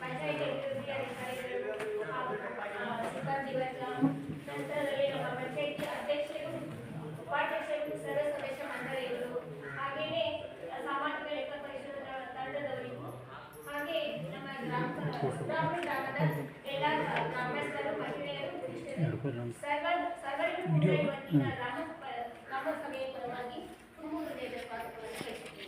ಪಂಚಾಯತ್ ಅಭಿವೃದ್ಧಿ ಅಧಿಕಾರಿಗಳು ಹಾಗೂ ಸಿಬ್ಬಂದಿ ವರ್ಗ, ನಂತರದಲ್ಲಿ ನಮ್ಮ ಪಂಚಾಯತಿ ಅಧ್ಯಕ್ಷರು, ಉಪಾಧ್ಯಕ್ಷರು, ಸರ್ವ ಸದಸ್ಯ ಮಂಡಳಿಗಳು, ಹಾಗೆಯೇ ಸಾಮಾಜಿಕ ಲೆಕ್ಕ ಪರಿಶೋಧನಾ ತಂಡದವರಿಗೂ, ಹಾಗೆ ನಮ್ಮ ಗ್ರಾಮದ ಎಲ್ಲ ಗ್ರಾಮಸ್ಥರು, ಮಹಿಳೆಯರು, ಪುರುಷರು ಸರ್ವರಿಗೂ ಕೂಡ ಇವತ್ತಿನ ಗ್ರಾಮ ಸಭೆಯ ಪರವಾಗಿ ತುಂಬ ಹೃದಯದ ಸ್ವಾಗತವನ್ನು ಬಯಸುತ್ತೇನೆ.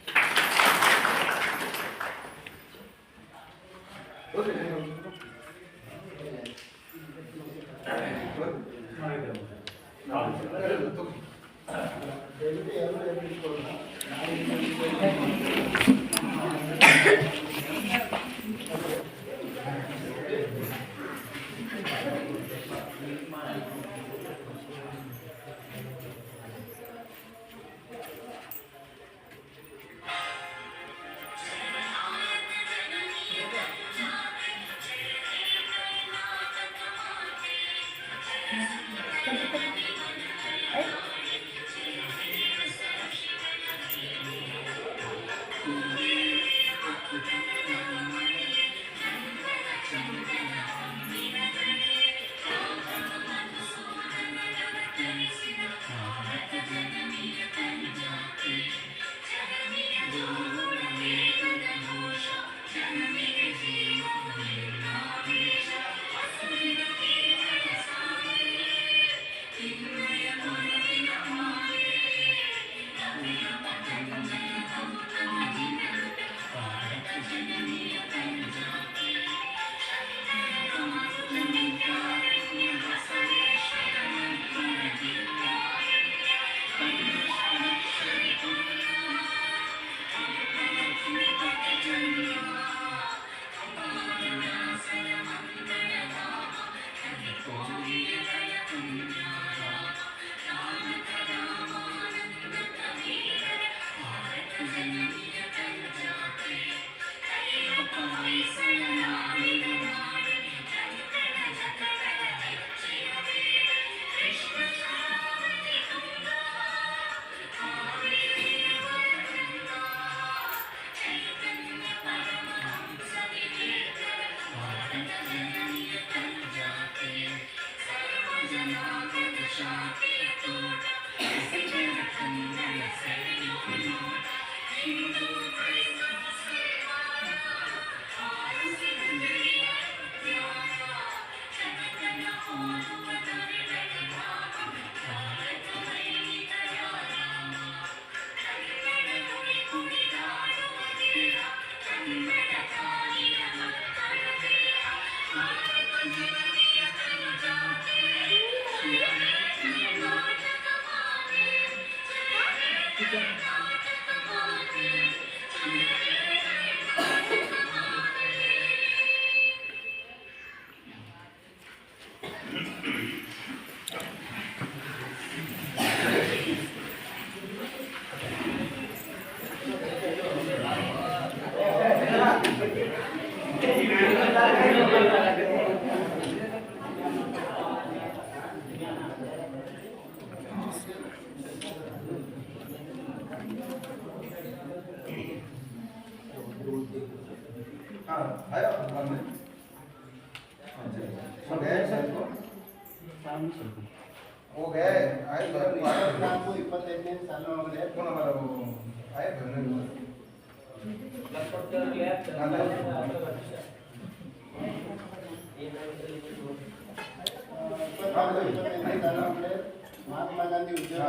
ಮಹಾತ್ಮ ಗಾಂಧಿ ಉದ್ಯೋಗ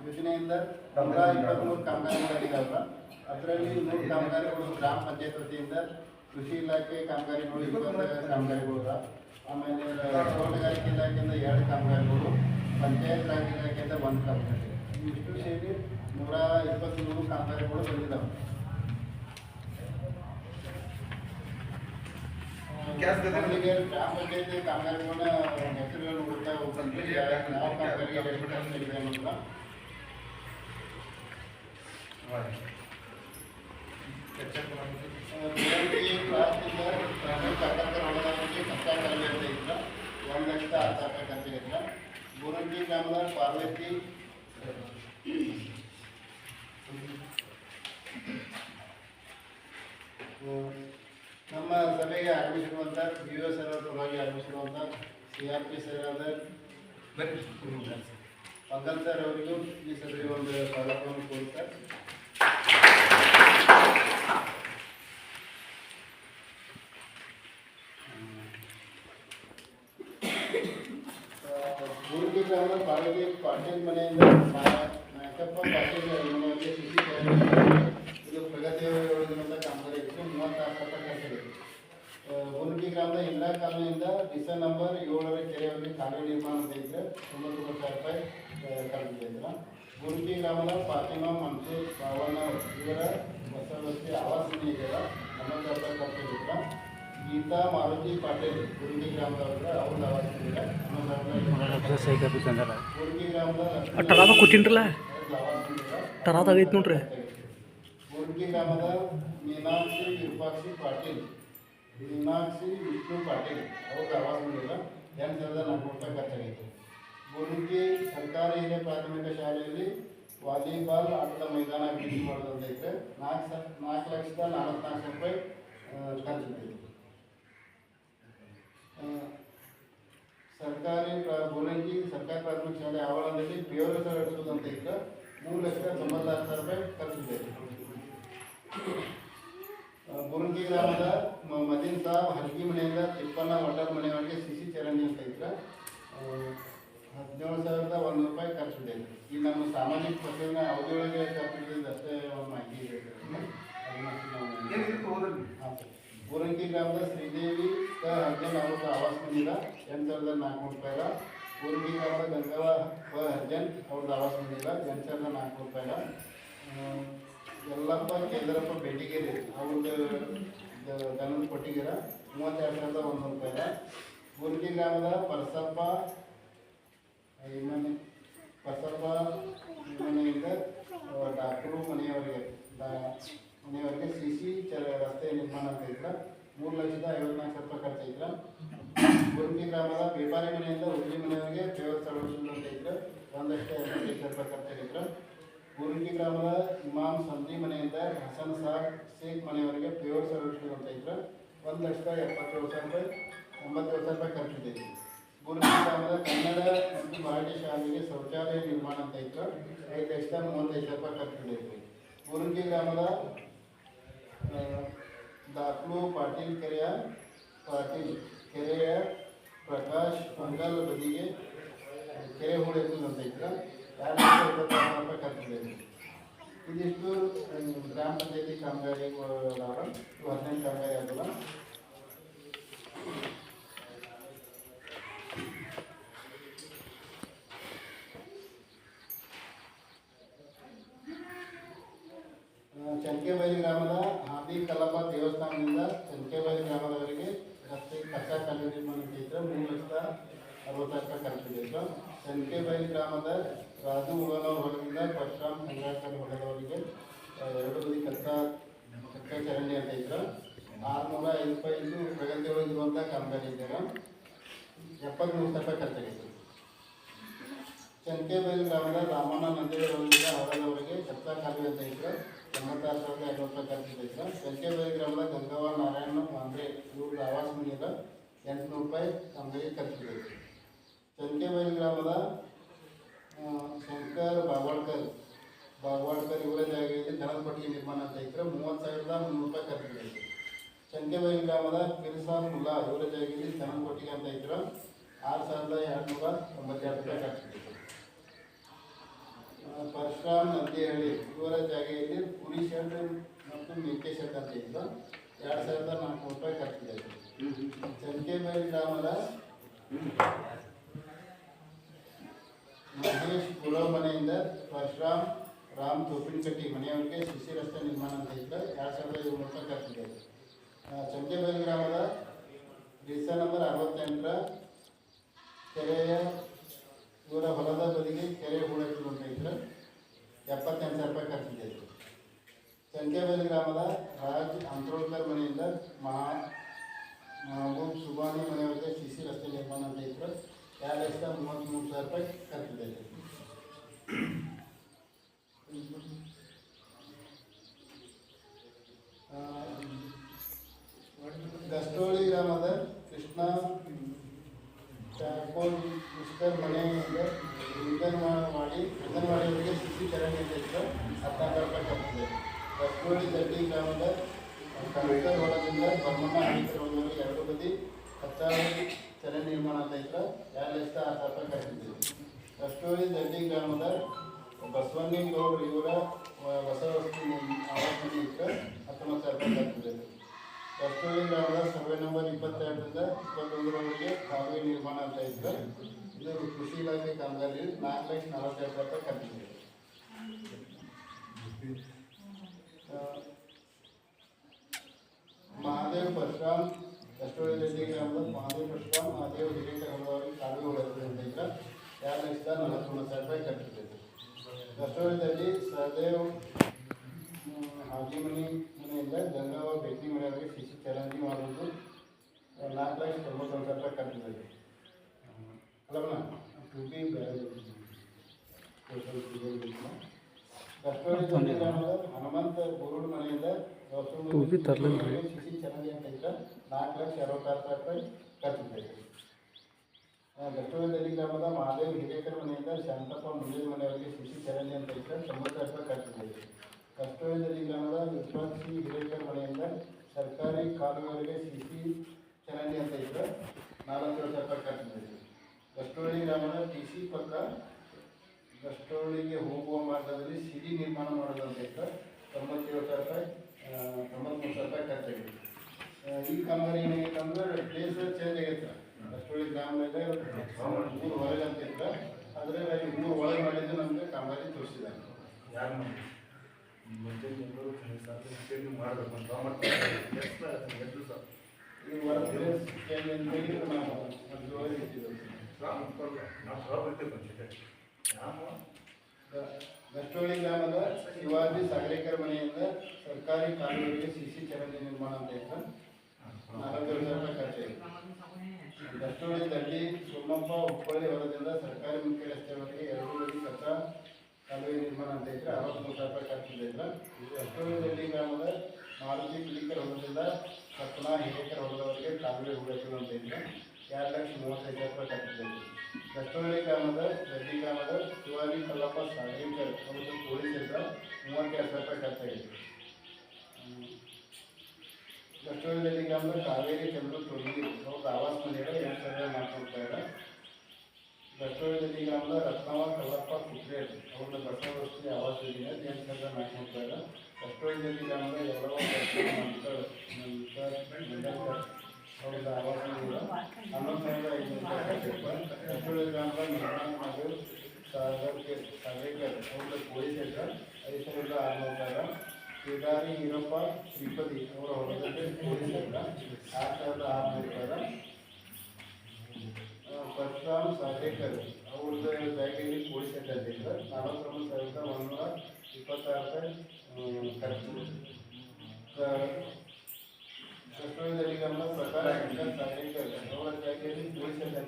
ಯೋಜನೆಯಿಂದ 123 ಕಾಮಗಾರಿಗಳಿದಾವಲ್ಲ, ಅದರಲ್ಲಿ 3 ಕಾಮಗಾರಿಗಳು ಗ್ರಾಮ ಪಂಚಾಯತ್ ವತಿಯಿಂದ, ಕೃಷಿ ಇಲಾಖೆ ಕಾಮಗಾರಿಗಳು 20 ಕಾಮಗಾರಿಗಳು, ಆಮೇಲೆ ತೋಟಗಾರಿಕೆ ಇಲಾಖೆಯಿಂದ 2 ಕಾಮಗಾರಿಗಳು, ಪಂಚಾಯತ್ ರಾಜ್ ಇಲಾಖೆಯಿಂದ 1 ಕಾಮಗಾರಿ, ಇಷ್ಟು ಸೇರಿ 123 ಕಾಮಗಾರಿಗಳು ಬಂದಿದ್ದಾವೆ. ನಮಗೆ ಗ್ರಾಮ ಪಂಚಾಯತಿ ಕಾಮಗಾರಿಗಳನ್ನ ಹೆಸರುಗಳು ಹುಡುಕ್ತಾ ಹೋಗ್ತಂದ್ರೆ ಯಾವ ಕಾಮಗಾರಿಗೆ ಅನ್ನೋದನ್ನ ಕ್ಲಾಸ್ನಿಂದ ಕರ್ನಾಟಕ ಒಳಗಾಗಿ ಕಚ್ಚಾ ತರಬೇತಿ ಇದ್ರ 1,06,000 ಖರ್ಚಾಗಿಲ್ಲ. ಬೂರಂಗಿ ಗ್ರಾಮದ ಪಾರ್ವತಿ ನಮ್ಮ ಸಭೆಗೆ ಆಗಮಿಸಿರುವಂಥ ಬಿ ಒ ಸರ್ ಪರವಾಗಿ ಆಗಮಿಸಿರುವಂಥ CRP ಸರ್ ಆದ ಪಂಕಜ್ ಸರ್ ಅವರಿಗೂ ಈ ಸಭೆಗೆ ಒಂದು ಸ್ವಾಗತವನ್ನು ಕೋರುತ್ತಾರೆ. ಗುರುಗಿ ಗ್ರಾಮದ ಬಾಳಗಿ ಪಾಟೀಲ್ ಮನೆಯಿಂದ ನಾಯಕಪ್ಪ ಪಾಟೀಲ್ ಮನೆಯಲ್ಲಿ ಇದು ಪ್ರಗತಿ ಯೋಜನೆಯಿಂದ ಕಾಮಗಾರಿ ಇತ್ತು. 36,000 ರೂಪಾಯಿ ಖರ್ಚಾಗಿದೆ. ಗುರುಗಿ ಗ್ರಾಮದ ಇಂದಿರಾ ಕಾಲೋನಿಯಿಂದ ದಿಸ ನಂಬರ್ 7ರ ಕೆರೆಯವರೆಗೆ ಕಾಲುವೆ ನಿರ್ಮಾಣ ಮಾಡಿದ್ರೆ 99,000 ರೂಪಾಯಿ ಖರ್ಚಿದೆ. ಗುರುಗಿ ಗ್ರಾಮದ ಫಾತಿಮಾ ಮನ್ಸೂರ್ ಬಾವಣ್ಣ ಇವರ ಹೊಸ ವಸತಿ ಆವಾಸ ಇದೆಯಲ್ಲ 90,000 ರೂಪಾಯಿ ಖರ್ಚಾಗಿತ್ತು. ಗೀತಾ ಮಾರುತಿ ಪಾಟೀಲ್ ಗುರುಗಿ ಗ್ರಾಮದವ್ರ ಅವ್ರ ಆವಾಸ ಇದೆ 11,000 ಗುರುಗಿ ಗ್ರಾಮದ ಕೊಟ್ಟಿನ್ರಲ್ಲ ತರಾದಾಗೈತೆ ನೋಡ್ರಿ. ಗುರುಗಿ ಗ್ರಾಮದ ಮೀನಾಕ್ಷಿ ವಿರೂಪಾಕ್ಷಿ ಪಾಟೀಲ್ ಮೀನಾಕ್ಷಿ ವಿಷ್ಣು ಪಾಟೀಲ್ ಅವ್ರ ಆವಾಸ ಇಲ್ಲ 8,400 ರೂಪಾಯಿ ಖರ್ಚಾಗಿತ್ತು. ಗುರುಗಿ ಸರ್ಕಾರಿ ಹಿರಿಯ ಪ್ರಾಥಮಿಕ ಶಾಲೆಯಲ್ಲಿ ವಾಲಿಬಾಲ್ ಆಟದ ಮೈದಾನ ಅಭಿವೃದ್ಧಿ ಮಾಡೋದಂತೈತೆ 4,44,000 ರೂಪಾಯಿ ಖರ್ಚಿದೆ. ಸರ್ಕಾರಿ ಬೋಲಂಗಿ ಸರ್ಕಾರಿ ಪ್ರಾಥಮಿಕ ಶಾಲೆ ಆವರಣದಲ್ಲಿ ಬೇರೆ ಸರ್ ನಡೆಸೋದಂತ ಇದ್ದ 3,96,000 ರೂಪಾಯಿ ಖರ್ಚಿದೆ. ಗುರುಗಿ ಗ್ರಾಮದ ಮದೀನ್ ಸಾಬ್ ಹರ್ಗಿ ಮನೆಯಿಂದ ತಿಪ್ಪಣ್ಣ ಒಡ್ಡರ್ ಮನೆಯವರಿಗೆ ಸಿಸಿ ಚರಂಡಿ ಅಂತ ಇದ್ರೆ 17,100 ರೂಪಾಯಿ ಖರ್ಚಿದೆ. ಈ ನಮ್ಮ ಸಾಮಾಜಿಕ ಪ್ರತಿಯೊಂದು ಅವಧಿಯೊಳಗೆ ಖರ್ಚಿದೆ ಅಷ್ಟೇ ಮಾಹಿತಿ ಇದೆ. ಗುರುಗಿ ಗ್ರಾಮದ ಶ್ರೀದೇವಿ ಹರ್ಜನ್ ಅವ್ರ ಆವಾಸ ಮನೆಯಿಂದ 8,400 ರೂಪಾಯಿಗ. ಗುರುಗಿ ಗ್ರಾಮದ ಗಂಗವ್ವ ಹರ್ಜನ್ ಅವ್ರದ್ದು ಆವಾಸ ಮನೆಯಿಂದ 8,400 ರೂಪಾಯಿಗ. ಯಲ್ಲಪ್ಪ ಕೇಂದ್ರಪ್ಪ ಬೆಟ್ಟಿಗೆರೆ ಅವ್ರದ್ದು ದನದ ಕೊಟ್ಟಿಗೆರ 32,100 ರೂಪಾಯಿಗ. ಗುರುಗಿ ಗ್ರಾಮದ ಪರಸಪ್ಪ ಮನೆಯಿಂದ ಡಾಕ್ಟರು ಮನೆಯವರಿಗೆ ಸಿಸಿ ರಸ್ತೆ ನಿರ್ಮಾಣ ಅಂತ ಇದ್ರೆ 3,54,000 ರೂಪಾಯಿ ಖರ್ಚಾಗಿದ್ರೆ. ಗುರುಗಿ ಗ್ರಾಮದ ವ್ಯಾಪಾರಿ ಮನೆಯಿಂದ ಉದ್ರಿ ಮನೆಯವರಿಗೆ ಫೇವರ್ ಅಳವಡಿಸಲು ಅಂತ ಇದ್ರೆ 1,25,000 ರೂಪಾಯಿ ಖರ್ಚಾಗಿದ್ರೆ. ಗುರುಗಿ ಗ್ರಾಮದ ಇಮಾಮ್ ಸಂಧಿ ಮನೆಯಿಂದ ಹಸನ್ ಸಾಬ್ ಶೇಖ್ ಮನೆಯವರಿಗೆ ಫೇವರ್ ಅಳವಡಿಸಲು ಅಂತ ಇದ್ರೆ 1,77,000 ರೂಪಾಯಿ 87,000 ರೂಪಾಯಿ ಖರ್ಚಿದೆ. ಗುರುಗಿ ಗ್ರಾಮದ ಕನ್ನಡ ಮತ್ತು ಮರಾಠಿ ಶಾಲೆಗೆ ಶೌಚಾಲಯ ನಿರ್ಮಾಣ ಅಂತ ಇದ್ರೆ 5,35,000 ರೂಪಾಯಿ ಖರ್ಚಿದೆ. ಗುರುಗಿ ಗ್ರಾಮದ ದಾಖಲು ಪಾಟೀಲ್ ಕೆರೆಯ ಪ್ರಕಾಶ್ ಮಂಗಲ್ ಬದಿಗೆ ಕೆರೆ ಹೂಳೆತ್ತುದಂತ ಇದ್ರೆ 2,56,000 ರೂಪಾಯಿ ಖರ್ಚಿದೆ. ಇದಿಷ್ಟು ಗ್ರಾಮ ಪಂಚಾಯತಿ ಕಾಮಗಾರಿಗಳು 15 ಕಾಮಗಾರಿ ಆಗಲ್ಲ. ಚನ್ಕೆಬೈಲಿ ಗ್ರಾಮದ ಹಾದಿ ಕಲ್ಲಪ್ಪ ದೇವಸ್ಥಾನದಿಂದ ಚನ್ಕೆಬೈಲಿ ಗ್ರಾಮದವರೆಗೆ ರಸ್ತೆ ಕಚ್ಚಾ ಕಾಲುವೆ ನಿರ್ಮಾಣ ಇದ್ದರೆ 3,60,000 ರೂಪಾಯಿ ಖರ್ಚಿದೆ. ಚನ್ಕೆಬೈಲಿ ಗ್ರಾಮದ ರಾಜು ಉಳನವ್ರ ಹೊಲದಿಂದ ಪರಶುರಾಮ್ ಸಂಗ್ರಾಚಾರ್ಯ ಹೊಲದವರಿಗೆ 2 ಬದಿ ಕಚ್ಚಾ ಚರಂಡಿ ಅಂತ ಇದ್ರೆ 605 ರೂಪಾಯಿ ಪ್ರಗತಿ ಒಳಗಿರುವಂಥ ಕಾಮಗಾರಿ ಇದ್ದಾರೆ 73,000 ರೂಪಾಯಿ ಖರ್ಚಾಗಿದೆ. ಚನ್ಕೆಬೈಲಿ ಗ್ರಾಮದ ರಾಮಣ್ಣ ನಂದೇಳಿ ಹೊಲದಿಂದ ಹೊಲದವರೆಗೆ ಕಚ್ಚಾ ಕಾಲುವೆ ಅಂತ ಇದ್ರೆ 86,200 ರೂಪಾಯಿ ಖರ್ಚಿದೆ. ಚನ್ಕೆಬೈಲಿ ಗ್ರಾಮದ ಗಂಗವ್ವ ನಾರಾಯಣ ಮಾಂದ್ರೆ ಇವ್ರ ಆವಾಸ ಮನೆಯಿಂದ 800 ರೂಪಾಯಿ ಕಾಮಗಾರಿ ಖರ್ಚಿದೆ. ಚನ್ಕೆಬೈಲಿ ಗ್ರಾಮದ ಶಂಕರ್ ಬಾಗ್ವಾಡ್ಕರ್ ಇವರ ಜಾಗದಲ್ಲಿ ದನದ ಕೊಟ್ಟಿಗೆ ನಿರ್ಮಾಣ ಅಂತ ಇದ್ರೆ 30,300 ರೂಪಾಯಿ ಖರ್ಚಿದೆ. ಚನ್ಕೆಬೈಲಿ ಗ್ರಾಮದ ಕಿರ್ಸಾನ್ ಮುಲ್ಲಾ ಇವರ ಜಾಗದಲ್ಲಿ ದನದ ಕೊಟ್ಟಿಗೆ ಅಂತ ಇದ್ರೆ 6,292 ರೂಪಾಯಿ ಖರ್ಚಿದೆ. ಪರಶುರಾಮ್ ನಂದಿಹಳ್ಳಿ ಇವರ ಜಾಗೆಯಲ್ಲಿ ಕುರಿ ಶೆಡ್ ಮತ್ತು ಮೇಕೆ ಶೆಡ್ ಅಂತ ಇದ್ದು 2,400 ರೂಪಾಯಿ ಖರ್ಚಿದೆ. ಚನ್ಕೆಬೈಲಿ ಗ್ರಾಮದ ಮಹೇಶ್ ಗುಲಾಬ್ ಮನೆಯಿಂದ ಪರಶುರಾಮ್ ರಾಮ್ ತೋಪಿನಕಟ್ಟಿ ಮನೆಯವರಿಗೆ ಸಿಸಿ ರಸ್ತೆ ನಿರ್ಮಾಣ ಅಂತ ಇದ್ದು 2,700 ರೂಪಾಯಿ ಖರ್ಚಿದೆ. ಚನ್ಕೆಬೈಲಿ ಗ್ರಾಮದ ದಿಸ ನಂಬರ್ 68ರ ಕೆರೆಯ ಇವರ ಹೊಲದ ಬದಿಗೆ ಕೆರೆ ಹೂಳೆತ್ತಲು ಅಂತ ಇದ್ರೆ 78,000 ರೂಪಾಯಿ ಖರ್ಚಿದೆ. ಚನ್ಕೆಬೈಲಿ ಗ್ರಾಮದ ರಾಜ್ ಅಂತ್ರೋಳ್ಕರ್ ಮನೆಯಿಂದ ಮಹಬೂಬ್ ಸುಬಾನಿ ಮನೆಯವರಿಗೆ ಸಿಸಿ ರಸ್ತೆ ನಿರ್ಮಾಣ ಅಂತ ಇದ್ರೆ 2,33,000 ರೂಪಾಯಿ ಖರ್ಚಿದೆ. ಕಸ್ತೂರಿ ದಡ್ಡಿ ಗ್ರಾಮದ ಕಂಕರ್ ಹೊಲದಿಂದ ಬೊಮ್ಮಣ್ಣ ಹಳ್ಳಿವರೆಗೆ ಎರಡು ಬದಿ ಕಚ್ಚಾವಳಿ ಚರಂಡಿ ನಿರ್ಮಾಣ ಅಂತ ಇದ್ರೆ 2,06,000 ರೂಪಾಯಿ ಕಟ್ಟಿದ್ದೀವಿ. ಕಸ್ತೂರಿ ದಡ್ಡಿ ಗ್ರಾಮದ ಬಸವಣ್ಣಗೌಡರು ಇವರ ಹೊಸ ವಸತಿ ಆವಾಸ ಇದ್ರೆ 19,000 ರೂಪಾಯಿ ಕಟ್ಟಿದ್ದೀವಿ. ಕಸ್ತೂರಿ ಗ್ರಾಮದ ಸರ್ವೆ ನಂಬರ್ 22ರಿಂದ 21ರವರೆಗೆ ಕಾಲುವೆ ನಿರ್ಮಾಣ ಅಂತ ಇದ್ರೆ ಇದು ಕೃಷಿ ಇಲಾಖೆ ಕಾಮಗಾರಿ 4,40,000 ರೂಪಾಯಿ ಕಟ್ಟಿದ್ದೀವಿ. ಮಹಾದೇವ್ ಪರಶುರಾಮ್ ಕಸ್ತೂರಿ ದಡ್ಡಿ ಗ್ರಾಮದ ಮಹಾದೇವ್ ಪರಶುರಾಮ್ ಮಹಾದೇವ್ ಹಿರೇಕರ್ ಅವರಿಗೆ ಕಾಲುವೆ ಹೊಡೆದಿದೆ ಅಂತ ಇದ್ರೆ 2,49,000 ರೂಪಾಯಿ ಕಟ್ಟಿದ್ದೀವಿ. ಕಸ್ತೂರಿ ದಡ್ಡಿ ಸಹದೇವ್ ಹಾಜಿಮನಿ ಮನೆಯಿಂದ ಗಂಗಾವ ಬೇಕರಿ ಮನೆಯವರಿಗೆ ಸಿಸಿ ಚರಂಡಿ ಮಾಡುವುದು 4,91,000 ರೂಪಾಯಿ ಕಟ್ಟಿದ್ದೀವಿ. ಅಲ್ಲವನ್ನ ಟೂಬಿ ಬೇರೆ ಕಸ್ತೂರಿ ದಡ್ಡಿ ಗ್ರಾಮದ ಹನುಮಂತ ಬುರುಡ್ ಮನೆಯಿಂದ ಟೂಬಿ ತರಲಿಲ್ಲ ರೀ. ಸಿಸಿ ಚರಂಡಿ ಅಂತ ಇದ್ರೆ 4,66,000 ರೂಪಾಯಿ ಕಟ್ಟಿದ್ದೀವಿ. ಕಸ್ತೂರಿ ದಡ್ಡಿ ಗ್ರಾಮದ ಮಹಾದೇವ್ ಹಿರೇಕರ್ ಮನೆಯಿಂದ ಶಾಂತಪ್ಪ ಮುಂದಿನ ಮನೆಯವರಿಗೆ ಸಿಸಿ ಚರಂಡಿ ಅಂತ ಇದ್ರೆ 90,000 ರೂಪಾಯಿ ಕಟ್ಟಿದ್ದೀವಿ. ಕಸ್ತೂರಿ ದಡ್ಡಿ ಗ್ರಾಮದ ವಿಶ್ವಾಸಿ ಹಿರೇಕರ್ ಮನೆಯಿಂದ ಸರ್ಕಾರಿ ಕಾಲುವೆಗಳಿಗೆ ಸಿಸಿ ಚರಂಡಿ ಅಂತ ಇದ್ರೆ 47,000 ರೂಪಾಯಿ ಕಟ್ಟಿದ್ದೀವಿ. ಕಸ್ತೂರಿ ಗ್ರಾಮದ ಟಿಸಿ ಪಕ್ಕ ಕಸ್ತೂರಿಗೆ ಹೋಗುವ ಮಾರ್ಗದಲ್ಲಿ ಸಿಡಿ ನಿರ್ಮಾಣ ಮಾಡೋದಂತ ಇದ್ರೆ 97,000 ರೂಪಾಯಿ 93,000 ರೂಪಾಯಿ ಖರ್ಚಾಗಿದೆ. ಈ ಕಾಮಗಾರಿ ಏನಾಗೈತೆ ಅಂದ್ರೆ ಪ್ಲೇಸ್ ಚೇಂಜ್ ಆಗೈತೆ. ಕಸ್ತೂರಿ ಗ್ರಾಮದಾಗ ಊರು ಹೊರಗೆ ಅಂತ ಇದ್ರೆ ಆದರೆ ಅಲ್ಲಿ ಊರು ಒಳಗೆ ಮಾಡಿದ್ದು ನಮಗೆ ಕಾಮಗಾರಿ ತೋರಿಸಿದ್ದಾರೆ. ಈ ಹೊರ ಪ್ಲೇಸ್ ಚೇಂಜ್ ಅಂತೇಳಿ ನಾವು ಅದ್ರೊಳಗೆ ಇಟ್ಟಿದ್ದೇವೆ. ಗಷ್ಟೋಳಿ ಗ್ರಾಮದ ಶಿವಾಜಿ ಸಾಗರೇಕರ್ ಮನೆಯಿಂದ ಸರ್ಕಾರಿ ಕಾಲುವೆಗಳಿಗೆ ಸಿಸಿ ಚರಂಡಿ ನಿರ್ಮಾಣ ಅಂತ ಇದ್ರೆ 40,000 ರೂಪಾಯಿ ಖರ್ಚಾಗಿದೆ. ಗಷ್ಟೋಳಿ ದಡ್ಡಿ ಸೋಮಪ್ಪ ಹುಬ್ಬಳ್ಳಿ ಹೊಲದಿಂದ ಸರ್ಕಾರಿ ಮುಖ್ಯ ರಸ್ತೆವರೆಗೆ 2 ಬದಿ ಕಚ್ಚಾ ಕಾಲುವೆ ನಿರ್ಮಾಣ ಅಂತ ಇದ್ರೆ 63,000 ರೂಪಾಯಿ ಖರ್ಚಿದೆ. ಗಷ್ಟೋಳಿ ದಡ್ಡಿ ಗ್ರಾಮದ ಮಾರುತಿ ಪಿಲಿಕರ್ ಹೊಲದಿಂದ ಸಪ್ನಾ ಹಿರೇಕರ್ ಹೊಲದವರೆಗೆ ಕಾಲುವೆ ಹೂಡಬೇಕು ಅಂತ ಇದ್ರೆ 2,35,000 ರೂಪಾಯಿ ಖರ್ಚಿದೆ. ಕಸ್ತೂರಿ ಗ್ರಾಮದ ದಡ್ಡಿ ಗ್ರಾಮದ ಶಿವಾಜಿ ಕಲ್ಲಪ್ಪ ಸಾಗೇಕರ್ ಅವರು ಪೊಲೀಸ್ ಇದ್ರೆ 32,000 ರೂಪಾಯಿ ಖರ್ಚಾಗಿದೆ. ಕಸ್ತೂರಿ ದಡ್ಡಿ ಗ್ರಾಮದ ಕಾವೇರಿ ಚಂದ್ರು ತೊಡಗಿ ಅವ್ರದ್ದು ಆವಾಸ ಮನೆಗಳ 2,400 ರೂಪಾಯಿ. ಕಸ್ತೂರಿ ದಡ್ಡಿ ಗ್ರಾಮದ ರತ್ನವ ಕಲ್ಲಪ್ಪ ಕುಟ್ರೇರ್ ಅವ್ರದ್ದು ಬಸವಸ್ತಿ ಆವಾಸ ಯೋಜನೆ 2,400 ರೂಪಾಯಿ. ಕಸ್ತೂರಿ ದಡ್ಡಿ ಗ್ರಾಮದ ಎಲ್ಲವ ಅವ್ರದ್ದು ಆವಾಸ ಮನೆಗಳ 11,500 ರೂಪಾಯಿ. ಕಸ್ತೂರಿ ಗ್ರಾಮದ ನಿರ್ಮಾಣ ಸಾಗೇಕರ್ ಅವ್ರದ್ದು ಪೊಲೀಸ್ ಇದ್ರೆ 5,600 ರೂಪಾಯಿ. ಕೇದಾರಿ ಈರಪ್ಪ ಶ್ರೀಪತಿ ಅವರ ಹೊಲದಲ್ಲಿ ಪೊಲೀಸ್ ಇದ್ರೆ 6,600 ರೂಪಾಯಿ. ಪರಶುರಾಮ್ ಸಾಗೇಕರ್ ಅವ್ರದ್ದು ಜಾಗದಲ್ಲಿ ಪೊಲೀಸ್ ಇದ್ರೆ 49,126 ರೂಪಾಯಿ ಖರ್ಚು. ಕಸ್ತೂರಿ ದಡ್ಡಿ ಗ್ರಾಮದ ಪ್ರಕಾರ ಸಾಗೇಕರ್ ಅವರ ಜಾಗದಲ್ಲಿ ಪೊಲೀಸ್ ಇದ್ರೆ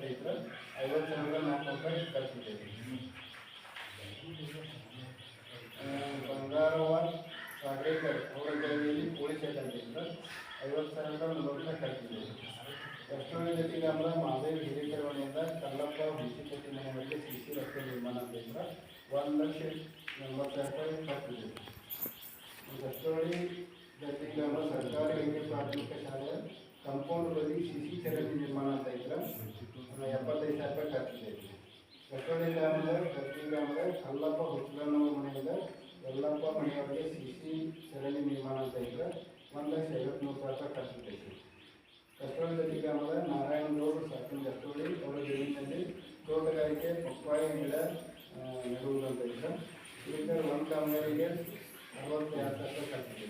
50,400 ರೂಪಾಯಿ ಖರ್ಚಿದೆ. ಬಂಗಾರವ್ವ ಸಾಗರೇಕರ್ ಅವರ ಜಾಗದಲ್ಲಿ ಪೊಲೀಸ್ ಇದ್ರೆ 50,300 ರೂಪಾಯಿ ಖರ್ಚಿದೆ. ಕಸ್ತೂರಿ ದಡ್ಡಿ ಗ್ರಾಮದ ಮಹಾದೇವ್ ಹಿರೇಕರ್ ಮನೆಯಿಂದ ಕಲ್ಲಪ್ಪ ಹುಸಿಕಟ್ಟಿ ಮನೆಯವರೆಗೆ ಸಿಸಿ ರಸ್ತೆ ನಿರ್ಮಾಣ ಅಂತ ಇದ್ರೆ 1,80,000 ರೂಪಾಯಿ ಖರ್ಚಿದೆ. ಕಸ್ತೂರಿ ದಡ್ಡಿ ಗ್ರಾಮದ ಸರ್ಕಾರಿ ಹಿರಿಯ ಪ್ರಾಥಮಿಕ ಶಾಲೆಯ ಕಂಪೌಂಡ್ ಬದಿ ಸಿಸಿ ಚರಂಡಿ ನಿರ್ಮಾಣ ಅಂತ ಇದ್ರೆ 75,000 ರೂಪಾಯಿ ಖರ್ಚಿದೆ. ಕಸ್ತೂರಿ ಗ್ರಾಮದ ದಡ್ಡಿ ಗ್ರಾಮದ ಕಲ್ಲಪ್ಪ ಹುಚ್ಚಗಣ್ಣವ್ರ ಮನೆಯಿಂದ ಯಲ್ಲಪ್ಪ ಮನೆಯವರಿಗೆ ಸಿಸಿ ಚರಂಡಿ ನಿರ್ಮಾಣ ಅಂತ ಇದ್ರೆ 1,53,000 ರೂಪಾಯಿ ಖರ್ಚಿದೆ. ಕಸ್ತೂರಿ ದಡ್ಡಿ ಗ್ರಾಮದ ನಾರಾಯಣಗೌಡರು ಸಾಕಿನ ಕಸ್ತೂರಿ ಅವರ ಜಮೀನಿನಲ್ಲಿ ತೋಟಗಾರಿಕೆ ಪಪ್ಪಾಯಿ ಗಿಡ ನೆಡುವುದಂತ ಇದ್ರೆ ಇದಕ್ಕೆ ಒಂದು ಕಾಮಗಾರಿಗೆ 62,000 ರೂಪಾಯಿ ಖರ್ಚಿದೆ.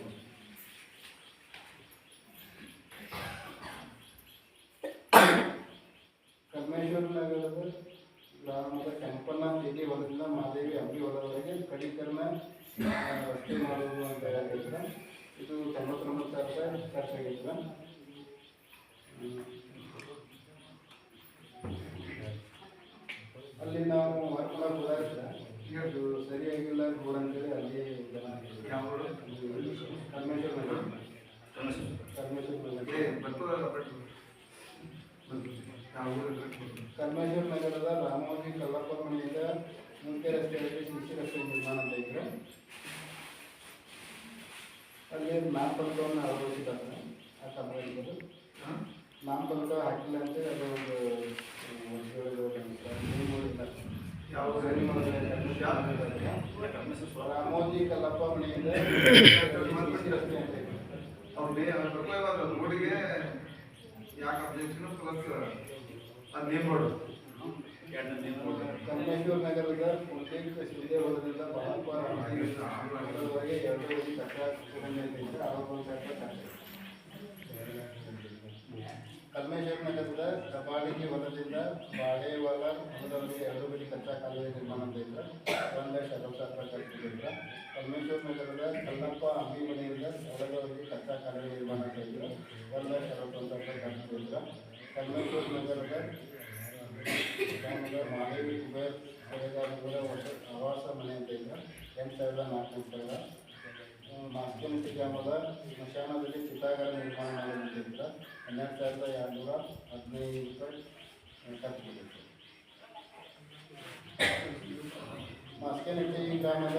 ಕಲ್ಮೇಶ್ವರ ನಗರದ ಗ್ರಾಮದ ಕೆಂಪಣ್ಣ ದೇವಿ ಹೊಲದಿಂದ ಮಹಾದೇವಿ ಅಂಬಿ ಹೊಲದವರೆಗೆ ಕಡೀಕರಣ ರಸ್ತೆ ಮಾಡುವುದು ಅಂತ ಹೇಳಿದ್ರೆ ಇದು 99,000 ರೂಪಾಯಿ ಖರ್ಚಾಗಿತ್ತು. ಅಲ್ಲಿ ನಾವು ವರ್ಕ್ ಮಾಡಕ್ಕೆ ಹೋದಾಗಿದ್ರೆ ಇದು ಸರಿಯಾಗಿಲ್ಲ ರೋಡ್ ಅಂತೇಳಿ ಅಲ್ಲಿ ಜನ ಕಲ್ಮೇಶ್ವರ ನಗರ ಕಲ್ಮೇಶ್ವರ ನಗರದ ರಾಮೋಜಿ ಕಲ್ಲಪ್ಪ ಮನೆಯಿಂದ ಮುಖ್ಯ ರಸ್ತೆಯಲ್ಲಿ ಸಿಸಿ ರಸ್ತೆ ನಿರ್ಮಾಣ ಅಂತ ಇದ್ರೆ ಅಲ್ಲಿ ನಾಮಫಲಕವನ್ನು ಅಳವಡಿಸಿದ್ದಾರೆ ಆ ಕಂಪನಿಗಳು ನಾಮಫಲಕ ಹಾಕಿಲ್ಲ ಅಂತೇಳಿ ಅದು ಒಂದು ರಾಮೋಜಿ ಕಲ್ಲಪ್ಪ ಮನೆಯಿಂದ ರೋಡಿಗೆ ಯಾಕೆ ಅಬ್ಜೆಕ್ಷನ್ ಪ್ಲಸ್ ಅದು ನೇಮ್ ರೋಡ್ ಕನ್ನೇಶ್ವರ ನಗರದ ಪುಲ್ಲೇಖ ಶಿಂದೆ ಹೊಲದಿಂದ ಬಹಳವರೆಗೆ 2 ಅಡಿ ಕಟ್ಟಡ ಕಲ್ಮೇಶ್ವರ ನಗರದ ಕಬಾಡಿಗೆ ಹೊಲದಿಂದ ಬಾಳೆವಾಲ ಹೊಲದವರೆಗೆ 2 ಅಡಿ ಕಚ್ಚಾ ಕಾಲುವೆ ನಿರ್ಮಾಣ ಅಂತ ಇದ್ರೆ 1,60,000 ಖರ್ಚಿದ್ರೆ ಕಲ್ಮೇಶ್ವರ ನಗರದ ಕಲ್ಲಪ್ಪ ಅಂಬಿ ಮನೆಯಿಂದ ಹೊಲದವರೆಗೆ ಕಚ್ಚಾ ಕಾಲುವೆ ನಿರ್ಮಾಣ ಅಂತ ಇದ್ರೆ 1,60,000 ಖರ್ಚಿದ್ರೆ ಕಲ್ಮೇಶ್ವರ ನಗರದ ಗ್ರಾಮದ ಮಹಾದೇವಿ ಕುಬೇರ್ ಕೊಲೆಗಾರರ ಆವಾಸ ಮನೆ ಅಂತ ಇದ್ರೆ 8,400 ಮಾಸ್ಕೇನಟ್ಟಿ ಗ್ರಾಮದ ಸ್ಮಶಾನದಲ್ಲಿ ಚಿತಾಗಾರ ನಿರ್ಮಾಣ ಮಾಡಲಿದ್ದ 12,215 ರೂಪಾಯಿ ಖರ್ಚು ಬಿದ್ದಿತ್ತು. ಮಾಸ್ಕೇನಟ್ಟಿ ಗ್ರಾಮದ